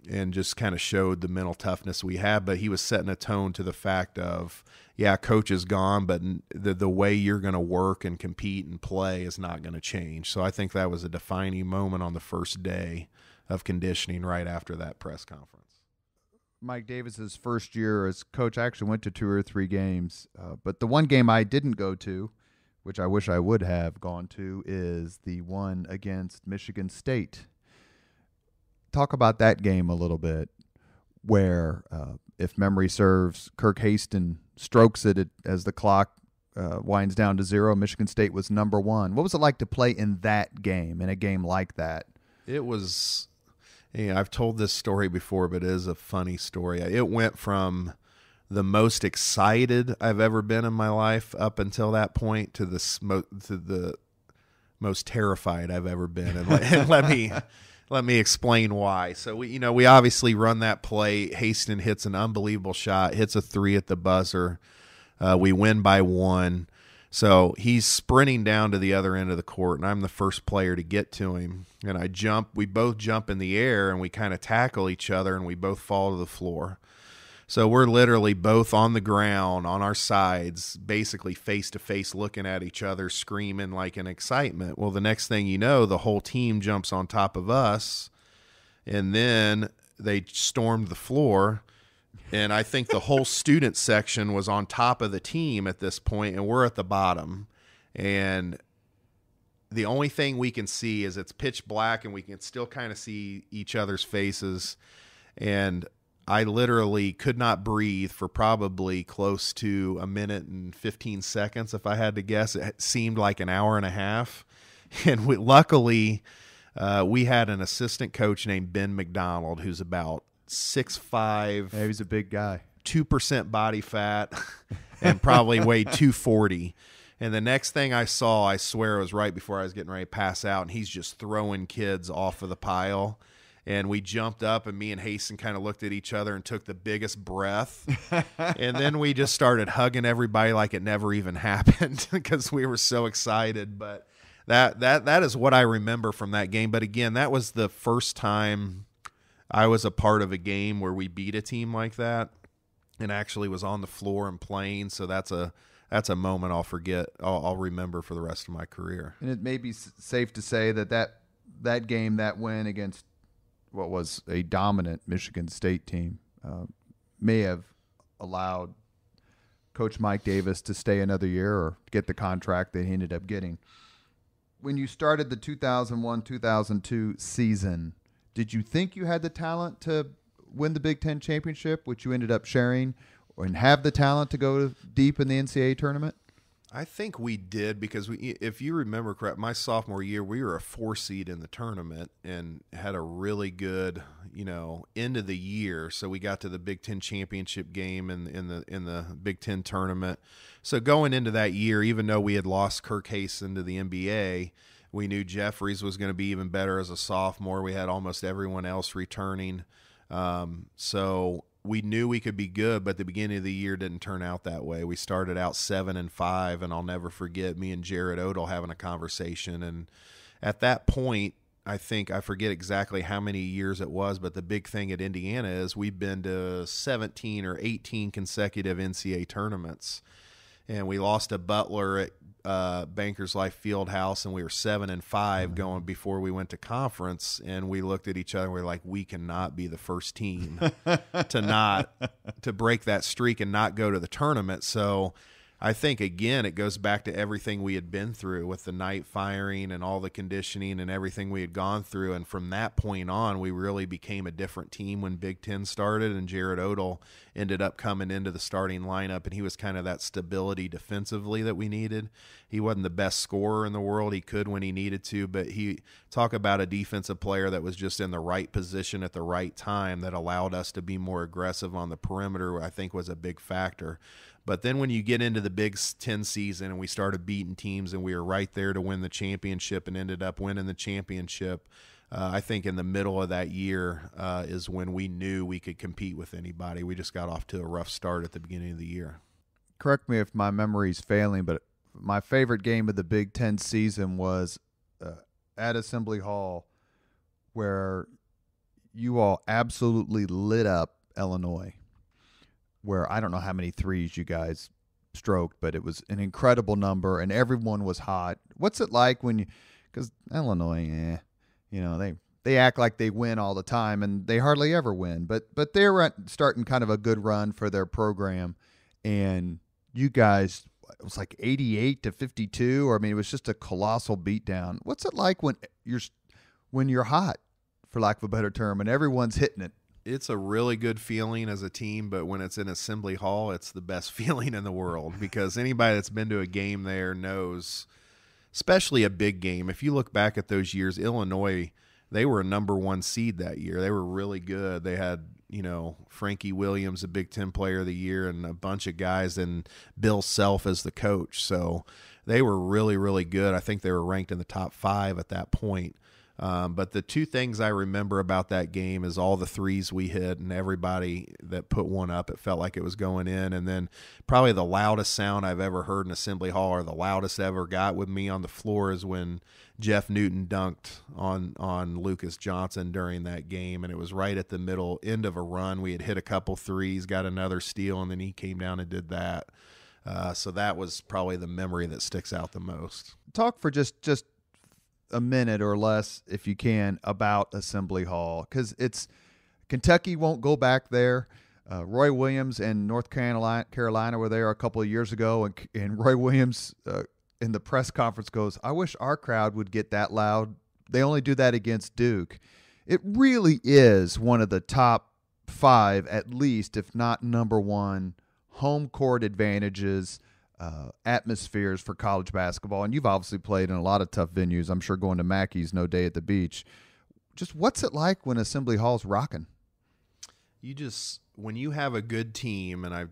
And just kind of showed the mental toughness we had. But he was setting a tone to the fact of, yeah, coach is gone, but the way you're going to work and compete and play is not going to change. So I think that was a defining moment on the first day of conditioning right after that press conference. Mike Davis's first year as coach, I actually went to 2 or 3 games. But the one game I didn't go to, which I wish I would have gone to, is the one against Michigan State. Talk about that game a little bit, where, if memory serves, Kirk Haston strokes it as the clock winds down to 0. Michigan State was number 1. What was it like to play in that game, in a game like that? It was, I've told this story before, but it is a funny story. It went from the most excited I've ever been in my life up until that point to the most terrified I've ever been. And let me explain why. So we obviously run that play. Haston hits an unbelievable shot, hits a 3 at the buzzer. We win by 1. So he's sprinting down to the other end of the court, and I'm the first player to get to him. And we both jump in the air, and we kind of tackle each other, and we both fall to the floor. So we're literally both on the ground, on our sides, basically face-to-face looking at each other, screaming like in excitement. Well, the next thing you know, the whole team jumps on top of us, and then they stormed the floor. And I think the whole student section was on top of the team at this point, and we're at the bottom. And the only thing we can see is it's pitch black, and we can still kind of see each other's faces. And I literally could not breathe for probably close to 1 minute and 15 seconds, if I had to guess. It seemed like an hour and a half. And luckily, we had an assistant coach named Ben McDonald, who's about 6'5". Yeah, he's a big guy. 2% body fat, and probably weighed 240. And the next thing I saw, I swear it was right before I was getting ready to pass out, and he's just throwing kids off of the pile. And we jumped up, and me and Haston kind of looked at each other and took the biggest breath. And then we just started hugging everybody like it never even happened because we were so excited. But that is what I remember from that game. But again, that was the first time I was a part of a game where we beat a team like that and actually was on the floor and playing. So that's a moment I'll remember for the rest of my career. And it may be safe to say that game, that win against what was a dominant Michigan State team, may have allowed Coach Mike Davis to stay another year or get the contract that he ended up getting. When you started the 2001-2002 season, did you think you had the talent to win the Big Ten championship, which you ended up sharing, and have the talent to go deep in the NCAA tournament? I think we did because if you remember correct, my sophomore year, we were a 4 seed in the tournament and had a really good, end of the year. So we got to the Big Ten championship game in the Big Ten tournament. So going into that year, even though we had lost Kirk Hayes into the NBA, we knew Jeffries was going to be even better as a sophomore. We had almost everyone else returning. So we knew we could be good, but the beginning of the year didn't turn out that way. We started out 7-5, and I'll never forget me and Jared Odell having a conversation. And at that point, I forget exactly how many years it was, but the big thing at Indiana is we've been to 17 or 18 consecutive NCAA tournaments. And we lost to Butler at Bankers Life Fieldhouse, and we were 7-5 going before we went to conference. And we looked at each other and we were like, we cannot be the first team to break that streak and not go to the tournament. So I think, again, it goes back to everything we had been through with the night firing and all the conditioning and everything we had gone through. And from that point on, we really became a different team when Big Ten started, and Jared Odell ended up coming into the starting lineup, and he was kind of that stability defensively that we needed. He wasn't the best scorer in the world. He could when he needed to, but talk about a defensive player that was just in the right position at the right time that allowed us to be more aggressive on the perimeter, I think was a big factor. But then when you get into the Big Ten season and we started beating teams and we were right there to win the championship and ended up winning the championship, I think in the middle of that year is when we knew we could compete with anybody. We just got off to a rough start at the beginning of the year. Correct me if my memory's failing, but my favorite game of the Big Ten season was at Assembly Hall, where you all absolutely lit up Illinois, where I don't know how many threes you guys stroked, but it was an incredible number, and everyone was hot. What's it like when because Illinois, they act like they win all the time, and they hardly ever win, but they're starting kind of a good run for their program, and you guys, it was like 88-52, or I mean, it was just a colossal beatdown. What's it like when you're hot, for lack of a better term, and everyone's hitting it? It's a really good feeling as a team, but when it's in Assembly Hall, it's the best feeling in the world because anybody that's been to a game there knows, especially a big game. If you look back at those years, Illinois, they were a number 1 seed that year. They were really good. They had, Frankie Williams, a Big Ten player of the year, and a bunch of guys, and Bill Self as the coach. So they were really, really good. I think they were ranked in the top 5 at that point. But the two things I remember about that game is all the threes we hit, and everybody that put one up, it felt like it was going in. And then probably the loudest sound I've ever heard in Assembly Hall, or the loudest ever got with me on the floor, is when Jeff Newton dunked on Lucas Johnson during that game. And it was right at the end of a run. We had hit a couple threes, got another steal, and then he came down and did that. So that was probably the memory that sticks out the most. Talk for just a minute or less, if you can, about Assembly Hall, because Kentucky won't go back there. Roy Williams and North Carolina were there a couple of years ago, and Roy Williams in the press conference goes, "I wish our crowd would get that loud. They only do that against Duke." It really is one of the top 5, at least, if not number 1, home court advantages, atmospheres for college basketball. And you've obviously played in a lot of tough venues. I'm sure going to Mackey's no day at the beach. Just what's it like when Assembly Hall's rocking? When you have a good team, and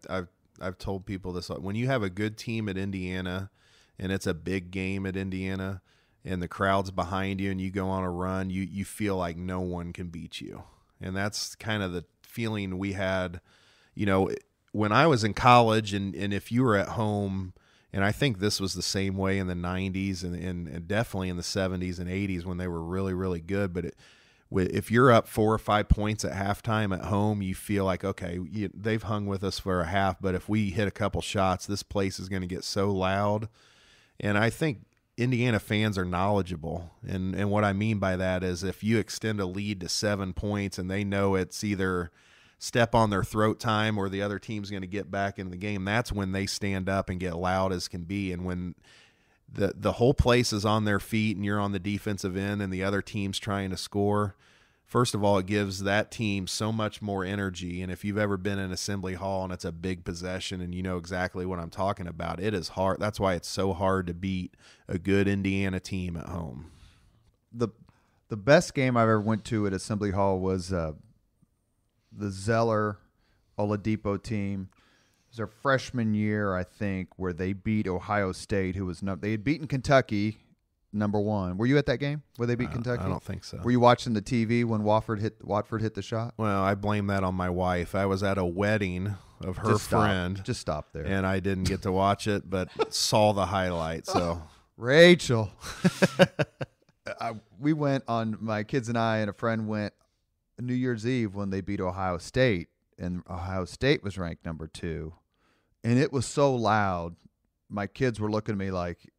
I've told people this, when you have a good team at Indiana and it's a big game at Indiana and the crowd's behind you and you go on a run, you feel like no one can beat you. And that's kind of the feeling we had, when I was in college, and if you were at home, and I think this was the same way in the 90s and definitely in the 70s and 80s when they were really, really good. But if you're up 4 or 5 points at halftime at home, you feel like, okay, they've hung with us for a half, but if we hit a couple shots, this place is going to get so loud. And I think Indiana fans are knowledgeable. And what I mean by that is if you extend a lead to 7 points and they know it's either step on their throat time or the other team's going to get back in the game, that's when they stand up and get loud as can be. And when the whole place is on their feet and you're on the defensive end and the other team's trying to score, first of all, it gives that team so much more energy. And if you've ever been in Assembly Hall and it's a big possession and you know exactly what I'm talking about, it is hard. That's why it's so hard to beat a good Indiana team at home. The best game I've ever went to at Assembly Hall was the Zeller Oladipo team. It was their freshman year, I think, where they beat Ohio State, who was they had beaten Kentucky, number one. Were you at that game where they beat Kentucky? I don't think so. Were you watching the TV when Watford hit the shot? Well, I blame that on my wife. I was at a wedding of her friend. Just stop there. And I didn't get to watch it, but saw the highlight. So Rachel. We went on, my kids and I and a friend went New Year's Eve when they beat Ohio State, and Ohio State was ranked number 2. And it was so loud. My kids were looking at me like,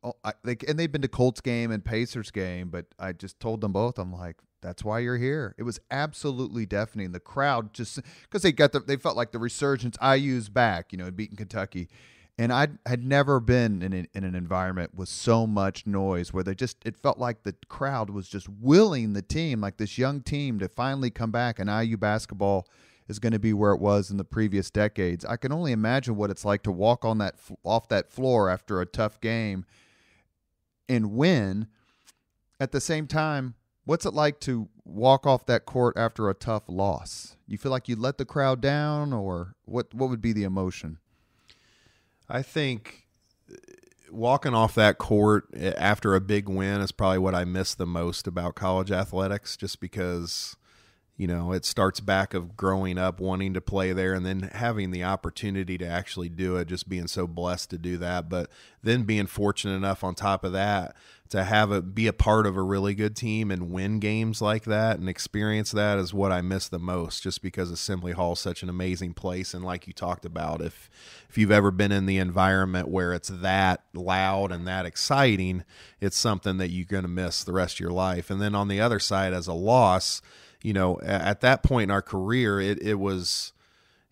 and they'd been to Colts game and Pacers game, but I just told them both, I'm like, that's why you're here. It was absolutely deafening. The crowd just, because they felt like the resurgence IU's back, beating Kentucky. And I had never been in an environment with so much noise where it felt like the crowd was just willing the team, like this young team, to finally come back, and IU basketball is going to be where it was in the previous decades. I can only imagine what it's like to walk on off that floor after a tough game and win. At the same time, what's it like to walk off that court after a tough loss? You feel like you let the crowd down, or what would be the emotion? I think walking off that court after a big win is probably what I miss the most about college athletics, just because, it starts back of growing up wanting to play there and then having the opportunity to actually do it, just being so blessed to do that. But then being fortunate enough on top of that to be a part of a really good team and win games like that and experience that is what I miss the most, just because Assembly Hall is such an amazing place. And like you talked about, if you've ever been in the environment where it's that loud and that exciting, it's something that you're going to miss the rest of your life. And then on the other side, as a loss, at that point in our career, it was,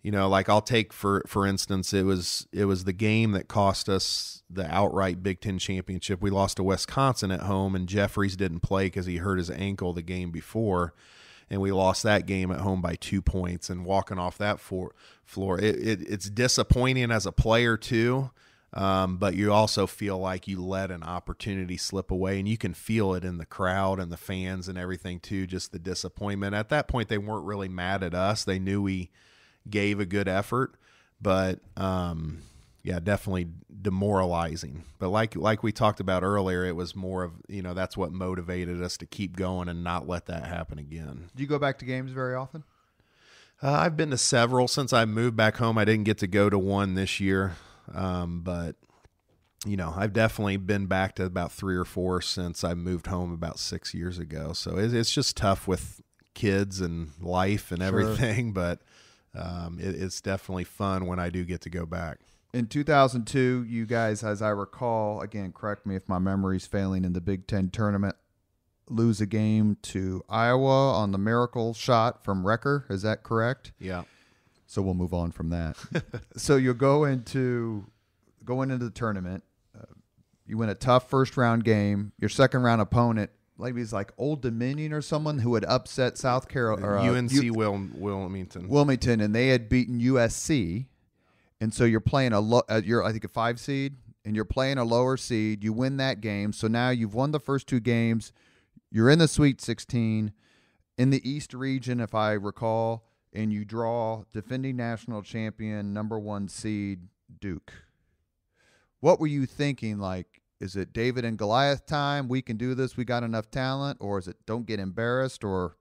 like I'll take for instance, it was the game that cost us the outright Big Ten championship. We lost to Wisconsin at home, and Jeffries didn't play because he hurt his ankle the game before, and we lost that game at home by 2 points. And walking off that floor, it's disappointing as a player too. But you also feel like you let an opportunity slip away, and you can feel it in the crowd and the fans and everything too, just the disappointment. At that point, they weren't really mad at us. They knew we gave a good effort, but definitely demoralizing. But like we talked about earlier, it was more of, that's what motivated us to keep going and not let that happen again. Do you go back to games very often? I've been to several since I moved back home. I didn't get to go to one this year. But I've definitely been back to about 3 or 4 since I moved home about 6 years ago. So it's just tough with kids and life and everything, but it's definitely fun when I do get to go back. In 2002, you guys, as I recall, again, correct me if my memory's failing, in the Big Ten tournament, lose a game to Iowa on the miracle shot from Recker. Is that correct? Yeah. So we'll move on from that. So you'll go into the tournament. You win a tough first-round game. Your second-round opponent, maybe he's like Old Dominion or someone who had upset South Carolina. Wilmington, and they had beaten USC. And so you're playing you're I think a 5 seed, and you're playing a lower seed. You win that game. So now you've won the first 2 games. You're in the Sweet 16 in the East region, if I recall, and you draw defending national champion, number 1 seed, Duke. What were you thinking? Like, is it David and Goliath time? We can do this. We got enough talent. Or is it don't get embarrassed? Or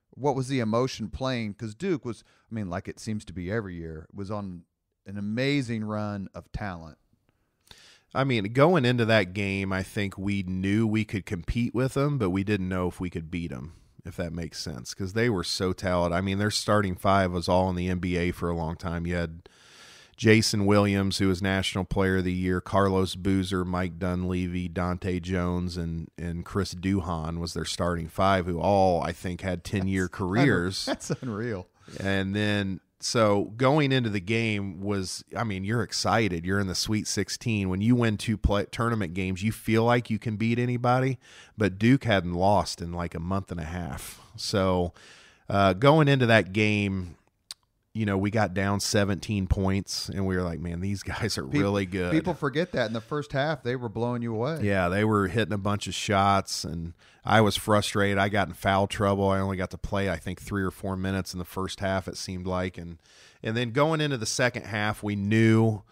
what was the emotion playing? Because Duke was, like it seems to be every year, was on an amazing run of talent. Going into that game, I think we knew we could compete with them, but we didn't know if we could beat them, if that makes sense, because they were so talented. Their starting 5 was all in the NBA for a long time. You had Jason Williams, who was National Player of the Year, Carlos Boozer, Mike Dunleavy, Dante Jones, and Chris Duhon was their starting 5, who all, I think, had 10-year careers. That's unreal. And then So going into the game was, I mean, you're excited. You're in the Sweet 16. When you win two tournament games, you feel like you can beat anybody, but Duke hadn't lost in like a month and a half. So going into that game, you know, we got down 17 points, and we were like, man, these guys are really good. People forget that in the first half, they were blowing you away. Yeah, they were hitting a bunch of shots, and I was frustrated. I got in foul trouble. I only got to play, I think, 3 or 4 minutes in the first half, it seemed like. And then going into the second half, we knew,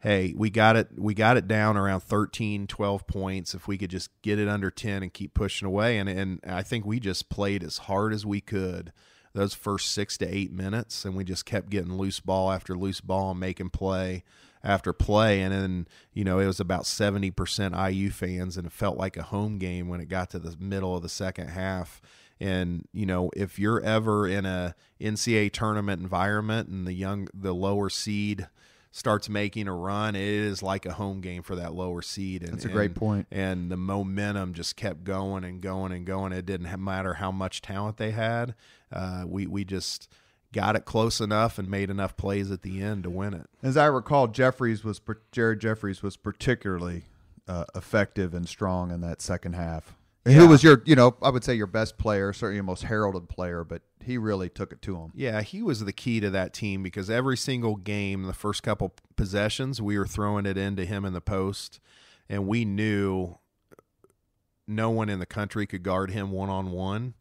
hey, we got it down around 13, 12 points. If we could just get it under 10 and keep pushing away. And I think we just played as hard as we could those first 6 to 8 minutes, and we just kept getting loose ball after loose ball and making play after play. And then, you know, it was about 70% IU fans, and it felt like a home game when it got to the middle of the second half. And, you know, if you're ever in a NCAA tournament environment and the lower seed starts making a run, it is like a home game for that lower seed. And that's a great point. And the momentum just kept going and going and going. It didn't matter how much talent they had. We just got it close enough and made enough plays at the end to win it. As I recall, Jared Jeffries was particularly effective and strong in that second half. Yeah. Who was your, you know, I would say your best player, certainly your most heralded player, but he really took it to him. Yeah, he was the key to that team because every single game, the first couple possessions, we were throwing it into him in the post, and we knew no one in the country could guard him one-on-one.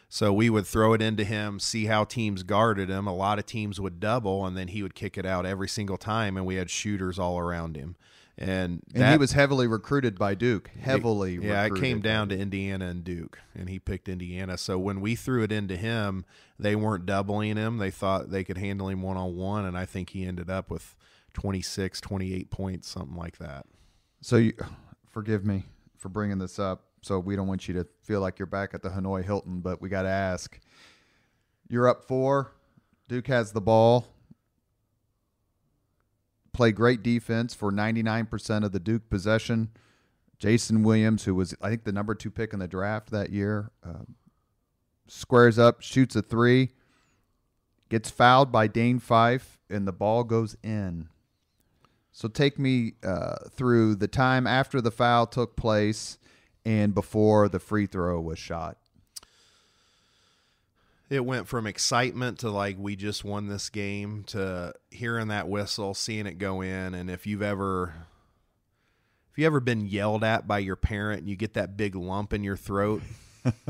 So we would throw it into him, see how teams guarded him. A lot of teams would double, and then he would kick it out every single time, and we had shooters all around him. And he was heavily recruited by Duke. It came down to Indiana and Duke, and he picked Indiana. So when we threw it into him, they weren't doubling him. They thought they could handle him one-on-one, and I think he ended up with 26, 28 points, something like that. So forgive me for bringing this up. So we don't want you to feel like you're back at the Hanoi Hilton, but we got to ask. You're up 4. Duke has the ball. Play great defense for 99% of the Duke possession. Jason Williams, who was, I think, the number 2 pick in the draft that year, squares up, shoots a 3, gets fouled by Dane Fife, and the ball goes in. So take me through the time after the foul took place and before the free throw was shot. It went from excitement to like we just won this game to hearing that whistle, seeing it go in. And if you've ever been yelled at by your parent and you get that big lump in your throat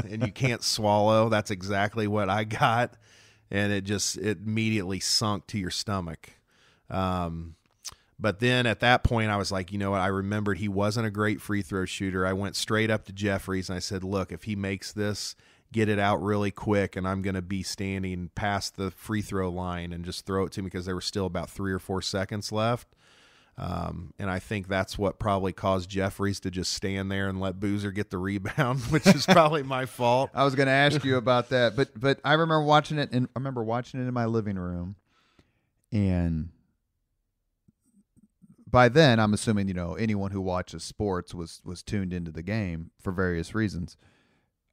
and you can't swallow, that's exactly what I got. And it immediately sunk to your stomach. But then at that point I was like, you know what? I remembered he wasn't a great free throw shooter. I went straight up to Jeffries and I said, look, if he makes this, get it out really quick, and I'm going to be standing past the free throw line and just throw it to me because there were still about 3 or 4 seconds left. And I think that's what probably caused Jeffries to just stand there and let Boozer get the rebound, which is probably my fault. I was going to ask you about that, but I remember watching it, and I remember watching it in my living room, and by then I'm assuming, you know, anyone who watches sports was tuned into the game for various reasons.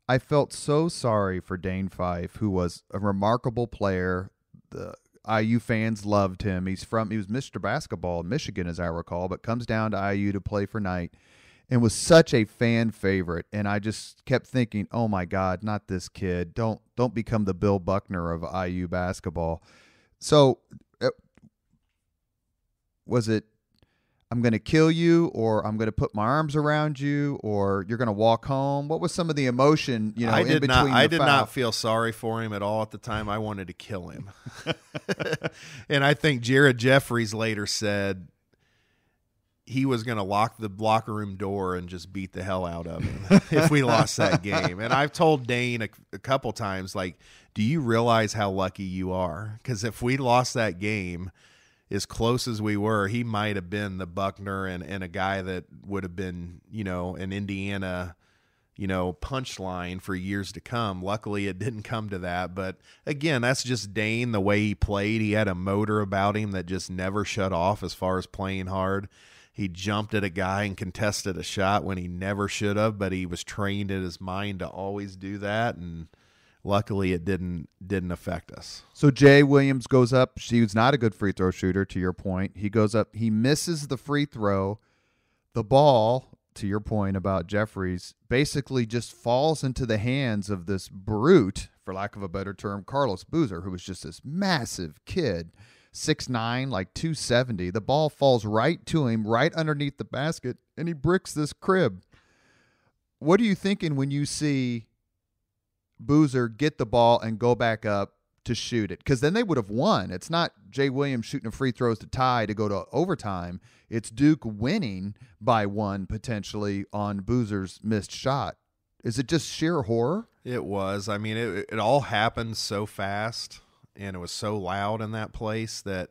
I felt so sorry for Dane Fife, who was a remarkable player. The IU fans loved him. He was Mr. Basketball in Michigan, as I recall, but comes down to IU to play for Knight and was such a fan favorite. And I just kept thinking, oh my God, not this kid. Don't become the Bill Buckner of IU basketball. So was it, I'm going to kill you, or I'm going to put my arms around you, or you're going to walk home? What was some of the emotion, you know, in between the foul? I did not feel sorry for him at all at the time. I wanted to kill him. And I think Jared Jeffries later said he was going to lock the locker room door and just beat the hell out of him if we lost that game. And I've told Dane a couple times, like, do you realize how lucky you are? Because if we lost that game, as close as we were, he might have been the Buckner and a guy that would have been, you know, an Indiana, you know, punchline for years to come. Luckily, it didn't come to that. But again, that's just Dane, the way he played. He had a motor about him that just never shut off as far as playing hard. He jumped at a guy and contested a shot when he never should have, but he was trained in his mind to always do that. And luckily it didn't affect us. So Jay Williams goes up. She was not a good free throw shooter, to your point. He goes up. He misses the free throw. The ball, to your point about Jeffries, basically just falls into the hands of this brute, for lack of a better term, Carlos Boozer, who was just this massive kid, 6'9", like 270. The ball falls right to him, right underneath the basket, and he bricks this crib. What are you thinking when you see Boozer get the ball and go back up to shoot it? Because then they would have won. It's not Jay Williams shooting free throws to tie to go to overtime. It's Duke winning by one potentially on Boozer's missed shot. Is it just sheer horror? It was. I mean, it all happened so fast, and it was so loud in that place that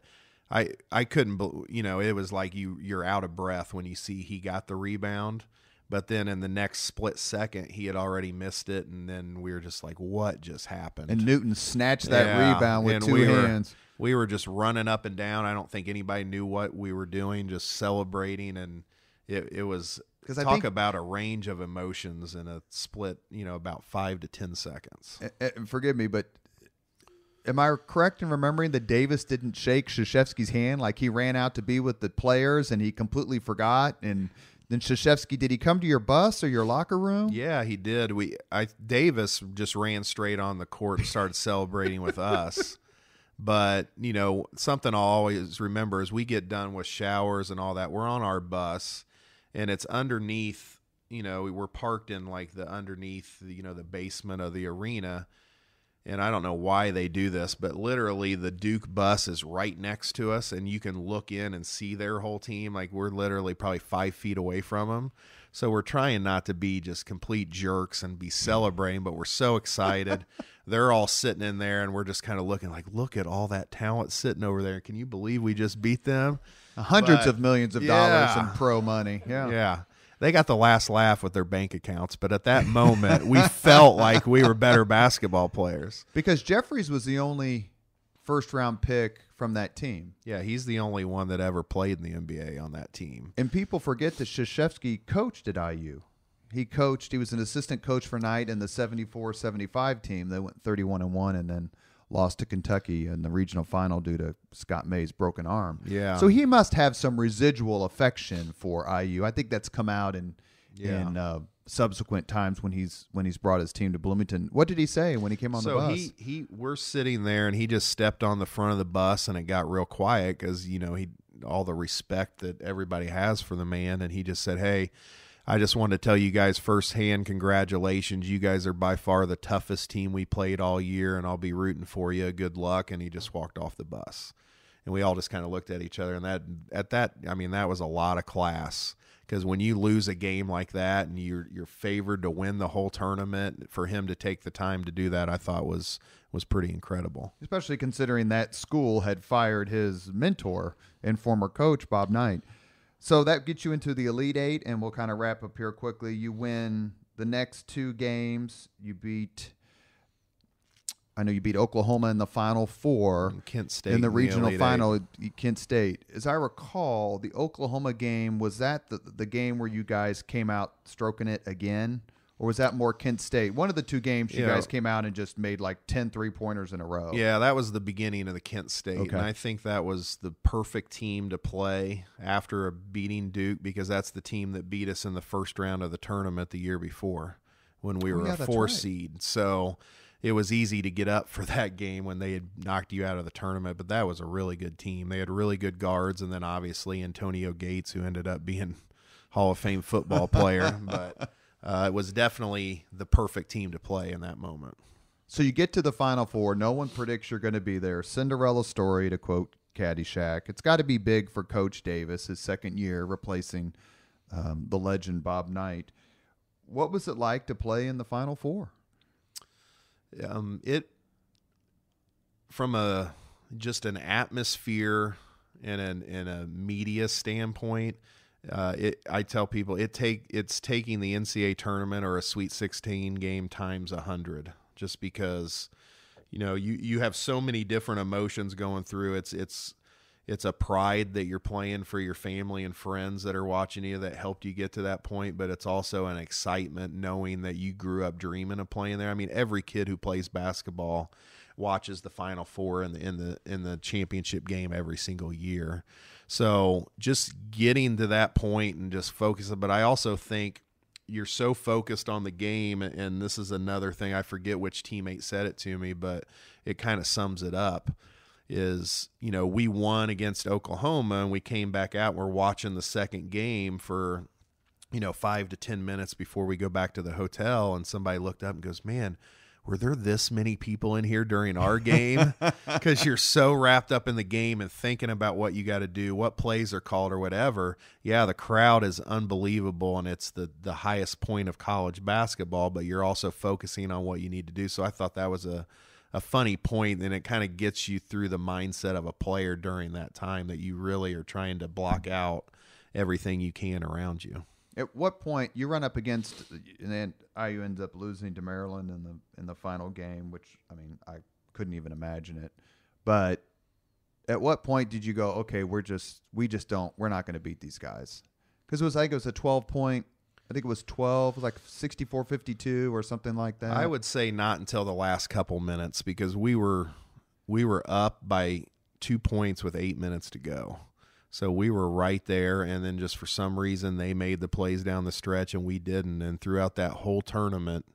I couldn't. It was like you're out of breath when you see he got the rebound. But then in the next split second, he had already missed it, and then we were just like, what just happened? And Newton snatched that rebound with two hands. We were just running up and down. I don't think anybody knew what we were doing, just celebrating. And it was about a range of emotions in a split, about 5 to 10 seconds. Forgive me, but am I correct in remembering that Davis didn't shake Krzyzewski's hand? Like he ran out to be with the players and he completely forgot? And then Krzyzewski, did he come to your bus or your locker room? Yeah, he did. Davis just ran straight on the court and started celebrating with us. But, something I'll always remember is we get done with showers and all that. We're on our bus, and it's underneath, we're parked in like the underneath, the basement of the arena. And I don't know why they do this, but literally the Duke bus is right next to us, and you can look in and see their whole team. Like we're literally probably 5 feet away from them. So we're trying not to be just complete jerks and be celebrating, but we're so excited. They're all sitting in there, and we're just kind of looking like, look at all that talent sitting over there. Can you believe we just beat them? Hundreds of millions of dollars in pro money. Yeah. Yeah. They got the last laugh with their bank accounts, but at that moment, we felt like we were better basketball players. Because Jeffries was the only first-round pick from that team. Yeah, he's the only one that ever played in the NBA on that team. And people forget that Krzyzewski coached at IU. He was an assistant coach for Knight in the 74-75 team. They went 31-1 and then lost to Kentucky in the regional final due to Scott May's broken arm. Yeah. So he must have some residual affection for IU. I think that's come out in subsequent times when he's brought his team to Bloomington. What did he say when he came on the bus? So we're sitting there, and he just stepped on the front of the bus, and it got real quiet because, all the respect that everybody has for the man, and he just said, hey, I just wanted to tell you guys firsthand, congratulations. You guys are by far the toughest team we played all year, and I'll be rooting for you. Good luck. And he just walked off the bus. And we all just kind of looked at each other. And that was a lot of class. Because when you lose a game like that and you're favored to win the whole tournament, for him to take the time to do that, I thought was pretty incredible. Especially considering that school had fired his mentor and former coach, Bob Knight. So that gets you into the Elite Eight, and we'll kind of wrap up here quickly. You win the next 2 games. You beat Oklahoma in the Final Four. And Kent State in the regional final. Eight. Kent State. As I recall, the Oklahoma game, was that the game where you guys came out stroking it again? Or was that more Kent State? One of the 2 games you guys came out and just made like 10 3-pointers in a row. Yeah, that was the beginning of the Kent State. Okay. And I think that was the perfect team to play after beating Duke, because that's the team that beat us in the first round of the tournament the year before when we were a 4 seed. So it was easy to get up for that game when they had knocked you out of the tournament. But that was a really good team. They had really good guards, and then obviously Antonio Gates, who ended up being Hall of Fame football player. But it was definitely the perfect team to play in that moment. So you get to the Final Four. No one predicts you're going to be there. Cinderella story, to quote Caddyshack. It's got to be big for Coach Davis, his second year, replacing the legend Bob Knight. What was it like to play in the Final Four? It, from just an atmosphere and a media standpoint, I tell people it's taking the NCAA tournament or a Sweet 16 game times 100, just because you have so many different emotions going through. It's it's a pride that you're playing for your family and friends that are watching you that helped you get to that point, but it's also an excitement knowing that you grew up dreaming of playing there. I mean, every kid who plays basketball watches the Final Four in the championship game every single year. So just getting to that point and just focusing, but I also think you're so focused on the game, and this is another thing, I forget which teammate said it to me, but it kind of sums it up, is, you know, we won against Oklahoma and we came back out and we're watching the second game for, you know, 5 to 10 minutes before we go back to the hotel, and somebody looked up and goes, man, were there this many people in here during our game? Because you're so wrapped up in the game and thinking about what you got to do, what plays are called or whatever. Yeah, the crowd is unbelievable, and it's the highest point of college basketball, but you're also focusing on what you need to do. So I thought that was a funny point, and it kind of gets you through the mindset of a player during that time, that you really are trying to block out everything you can around you. At what point you run up against, and then IU ends up losing to Maryland in the final game, which, I mean, I couldn't even imagine it. But at what point did you go, okay, we're not going to beat these guys? Because it was a 12-point, I think it was 12, it was like 64-52 or something like that. I would say not until the last couple minutes, because we were up by 2 points with 8 minutes to go. So we were right there, and then just for some reason they made the plays down the stretch and we didn't. And throughout that whole tournament,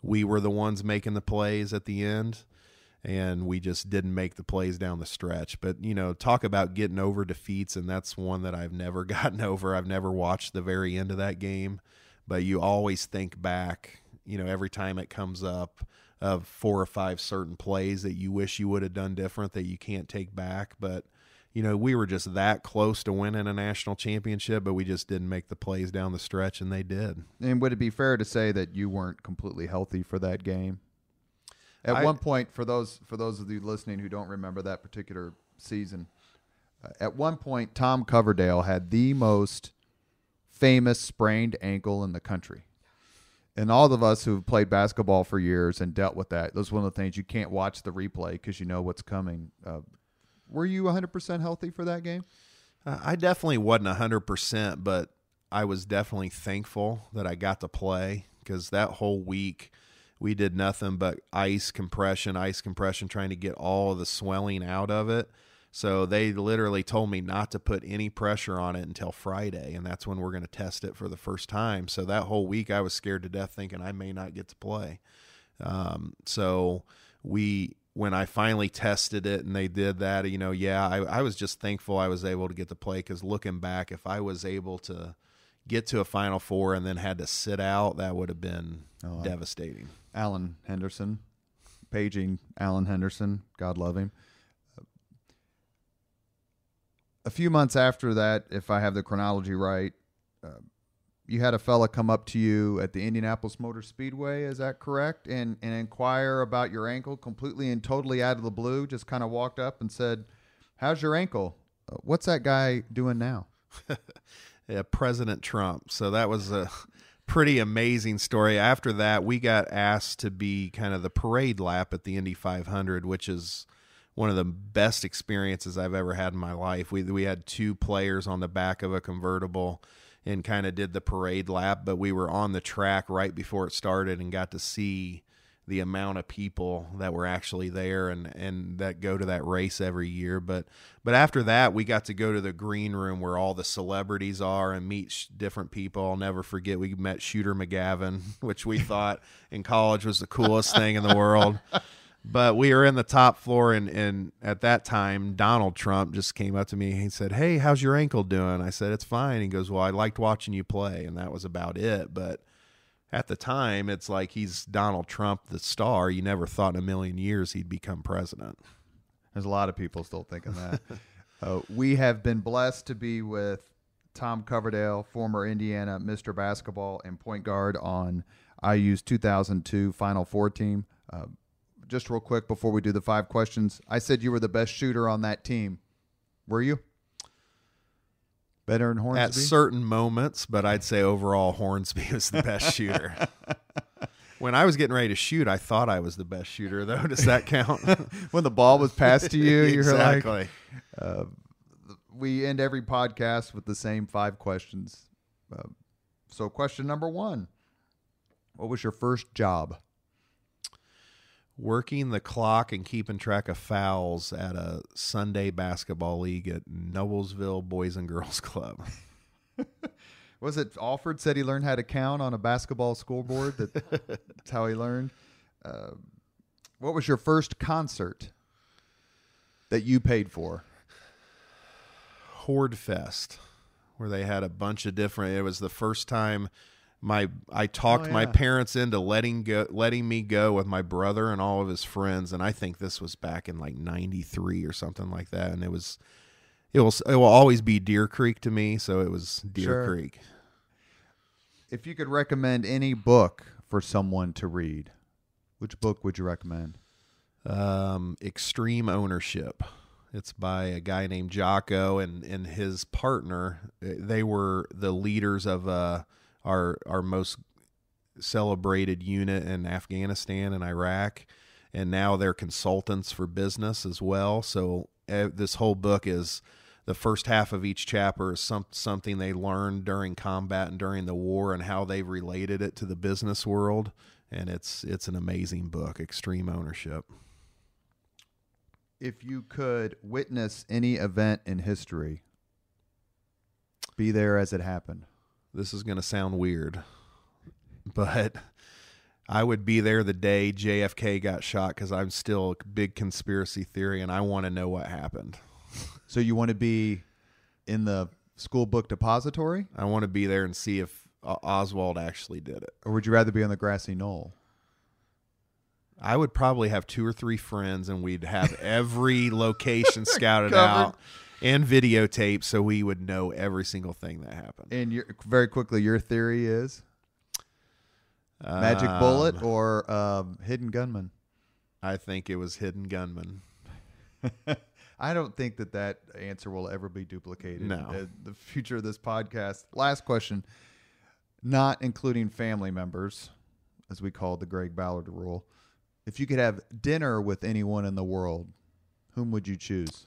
we were the ones making the plays at the end, and we just didn't make the plays down the stretch. But, you know, talk about getting over defeats, and that's one that I've never gotten over. I've never watched the very end of that game, but you always think back, you know, every time it comes up, of 4 or 5 certain plays that you wish you would have done different that you can't take back. But you know, we were just that close to winning a national championship, but we just didn't make the plays down the stretch, and they did. And would it be fair to say that you weren't completely healthy for that game? At one point, for those of you listening who don't remember that particular season, at one point, Tom Coverdale had the most famous sprained ankle in the country. And all of us who've played basketball for years and dealt with that, that's one of the things you can't watch the replay because you know what's coming. Were you 100% healthy for that game? I definitely wasn't 100%, but I was definitely thankful that I got to play, because that whole week we did nothing but ice compression, trying to get all of the swelling out of it. So they literally told me not to put any pressure on it until Friday, and that's when we're going to test it for the first time. So that whole week I was scared to death, thinking I may not get to play. When I finally tested it and they did that, you know, I was just thankful I was able to get to play, because looking back, if I was able to get to a Final Four and then had to sit out, that would have been devastating. Alan Henderson, paging Alan Henderson, God love him. A few months after that, if I have the chronology right, you had a fella come up to you at the Indianapolis Motor Speedway, is that correct? And inquire about your ankle completely and totally out of the blue, just kind of walked up and said, how's your ankle? What's that guy doing now? Yeah, President Trump. So that was a pretty amazing story. After that, we got asked to be kind of the parade lap at the Indy 500, which is one of the best experiences I've ever had in my life. We had 2 players on the back of a convertible and kind of did the parade lap, but we were on the track right before it started and got to see the amount of people that were actually there and that go to that race every year. But after that, we got to go to the green room where all the celebrities are and meet different people. I'll never forget, we met Shooter McGavin, which we thought in college was the coolest thing in the world. But we were in the top floor, and at that time, Donald Trump just came up to me. He said, hey, how's your ankle doing? I said, it's fine. He goes, well, I liked watching you play, and that was about it. But at the time, it's like he's Donald Trump, the star. You never thought in a million years he'd become president. There's a lot of people still thinking that. We have been blessed to be with Tom Coverdale, former Indiana Mr. Basketball and point guard on IU's 2002 Final Four team. Just real quick before we do the 5 questions, I said you were the best shooter on that team. Were you? Better than Hornsby? At certain moments, but I'd say overall Hornsby was the best shooter. When I was getting ready to shoot, I thought I was the best shooter, though. Does that count? When the ball was passed to you, exactly. You're like... we end every podcast with the same 5 questions. So question number 1, what was your first job? Working the clock and keeping track of fouls at a Sunday basketball league at Noblesville Boys and Girls Club. Was it Alfred said he learned how to count on a basketball scoreboard? That's how he learned. What was your first concert that you paid for? Horde Fest, where they had a bunch of different. It was the first time I talked my parents into letting me go with my brother and all of his friends, and I think this was back in like '93 or something like that. And it will always be Deer Creek to me, so it was Deer Creek. If you could recommend any book for someone to read, which book would you recommend? Extreme Ownership. It's by a guy named Jocko and his partner. They were the leaders of our most celebrated unit in Afghanistan and Iraq, and now they're consultants for business as well. So this whole book is, the first half of each chapter is something they learned during combat and during the war and how they related it to the business world. And it's an amazing book, Extreme Ownership. If you could witness any event in history, be there as it happened. This is going to sound weird, but I would be there the day JFK got shot, because I'm still a big conspiracy theory and I want to know what happened. So you want to be in the school book depository? I want to be there and see if Oswald actually did it. Or would you rather be on the grassy knoll? I would probably have 2 or 3 friends, and we'd have every location scouted out and videotaped, so we would know every single thing that happened. And very quickly, your theory is magic bullet or hidden gunman? I think it was hidden gunman. I don't think that answer will ever be duplicated. No. The future of this podcast. Last question, not including family members, as we call the Greg Ballard rule. If you could have dinner with anyone in the world, whom would you choose?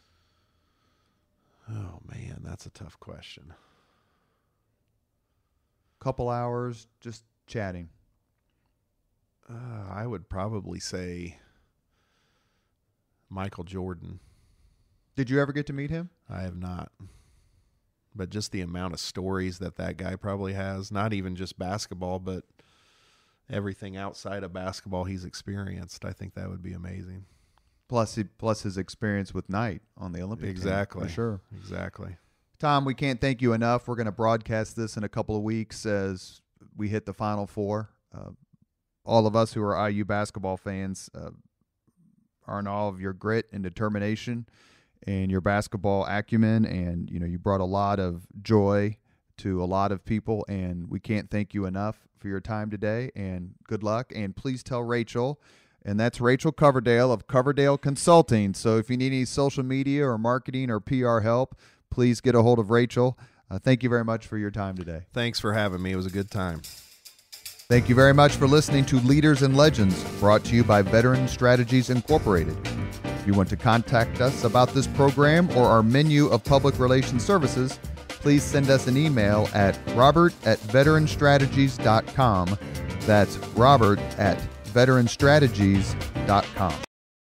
Oh, man, that's a tough question. Couple hours, just chatting. I would probably say Michael Jordan. Did you ever get to meet him? I have not. But just the amount of stories that guy probably has, not even just basketball, but everything outside of basketball he's experienced, I think that would be amazing. Plus his experience with Knight on the Olympic team. For sure. Exactly. Tom, we can't thank you enough. We're going to broadcast this in a couple of weeks as we hit the Final Four. All of us who are IU basketball fans are in awe of your grit and determination and your basketball acumen, and you brought a lot of joy to a lot of people, and we can't thank you enough for your time today, and good luck. And please tell Rachel, and that's Rachel Coverdale of Coverdale Consulting. So if you need any social media or marketing or PR help, please get a hold of Rachel. Thank you very much for your time today. Thanks for having me. It was a good time. Thank you very much for listening to Leaders and Legends, brought to you by Veteran Strategies Incorporated. If you want to contact us about this program or our menu of public relations services, please send us an email at robert@veteranstrategies.com. That's robert@veteranstrategies.com.